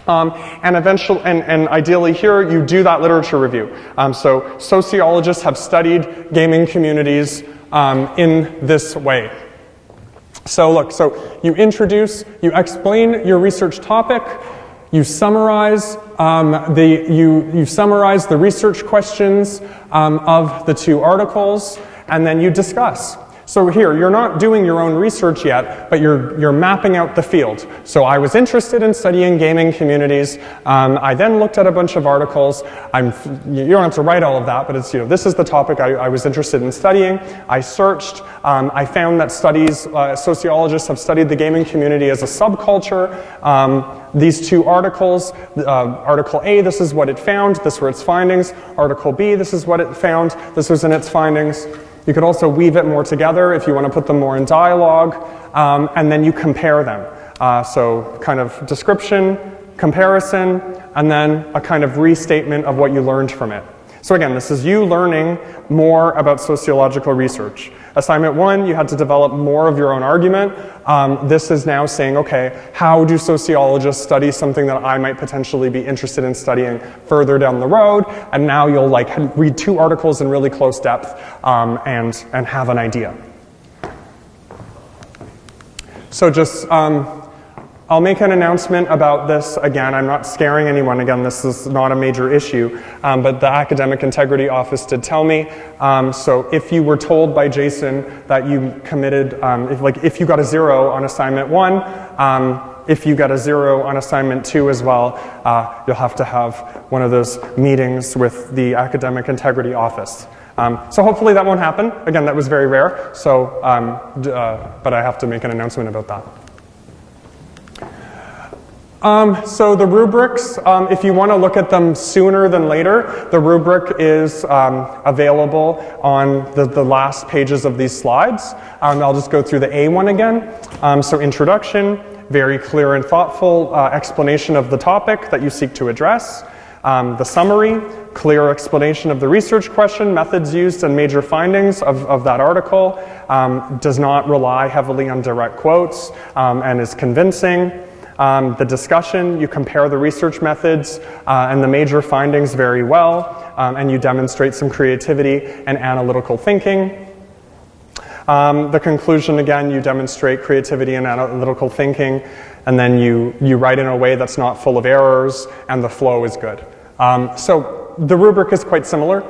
And ideally here, you do that literature review. So sociologists have studied gaming communities in this way. So look, so you explain your research topic, you summarize you summarize the research questions of the 2 articles, and then you discuss. So here, you're not doing your own research yet, but you're mapping out the field. So I was interested in studying gaming communities. I then looked at a bunch of articles. You don't have to write all of that, but it's, this is the topic I was interested in studying. I searched. I found that sociologists have studied the gaming community as a subculture. These 2 articles, Article A, this is what it found. This were its findings. Article B, this is what it found. This was in its findings. You could also weave it more together if you want to put them more in dialogue, and then you compare them. So kind of description, comparison, and then a kind of restatement of what you learned from it. So again, this is you learning more about sociological research. Assignment 1, you had to develop more of your own argument. This is now saying, okay, how do sociologists study something that I might potentially be interested in studying further down the road? And now you'll read 2 articles in really close depth and have an idea. So just, I'll make an announcement about this again. I'm not scaring anyone. Again, this is not a major issue, but the Academic Integrity Office did tell me. So if you were told by Jason that you committed, if you got a 0 on assignment 1, if you got a 0 on assignment 2 as well, you'll have to have one of those meetings with the Academic Integrity Office. So hopefully that won't happen. Again, that was very rare. So, but I have to make an announcement about that. So the rubrics, if you want to look at them sooner than later, the rubric is available on the last pages of these slides. I'll just go through the A one again. So introduction, very clear and thoughtful explanation of the topic that you seek to address. The summary, clear explanation of the research question, methods used, and major findings of that article. Does not rely heavily on direct quotes and is convincing. The discussion, you compare the research methods and the major findings very well, and you demonstrate some creativity and analytical thinking. The conclusion, again, you demonstrate creativity and analytical thinking, and then you write in a way that's not full of errors, and the flow is good. So the rubric is quite similar,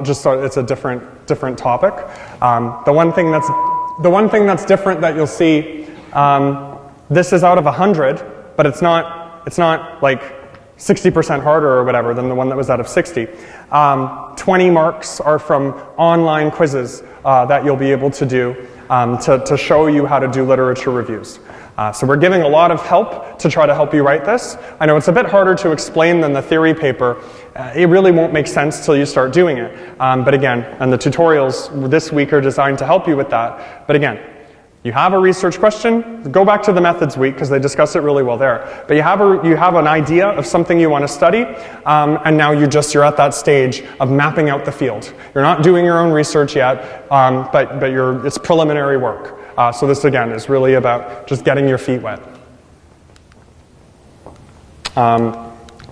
just so it's a different topic. The one thing that's different that you'll see. This is out of 100, but it's not like 60% harder or whatever than the one that was out of 60. 20 marks are from online quizzes that you'll be able to do to show you how to do literature reviews. So we're giving a lot of help to try to help you write this. I know it's a bit harder to explain than the theory paper. It really won't make sense till you start doing it. But again, and the tutorials this week are designed to help you with that. But again, You have a research question, go back to the methods week because they discuss it really well there. But you have an idea of something you want to study, and now you're at that stage of mapping out the field. You're not doing your own research yet, but it's preliminary work. So this again is really about just getting your feet wet.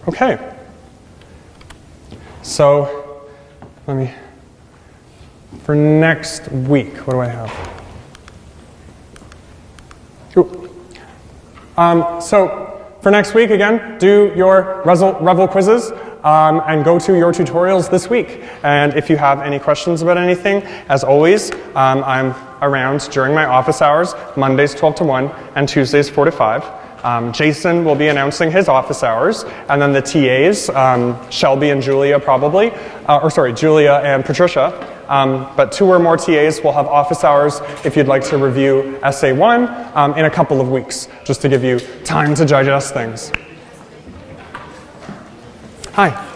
Okay. So for next week, what do I have? So for next week, again, do your Revel quizzes and go to your tutorials this week. And if you have any questions about anything, as always, I'm around during my office hours, Mondays 12 to 1 and Tuesdays 4 to 5. Jason will be announcing his office hours, and then the TAs, Shelby and Julia probably, Julia and Patricia. But 2 or more TAs will have office hours if you'd like to review Essay 1 in a couple of weeks, just to give you time to digest things. Hi.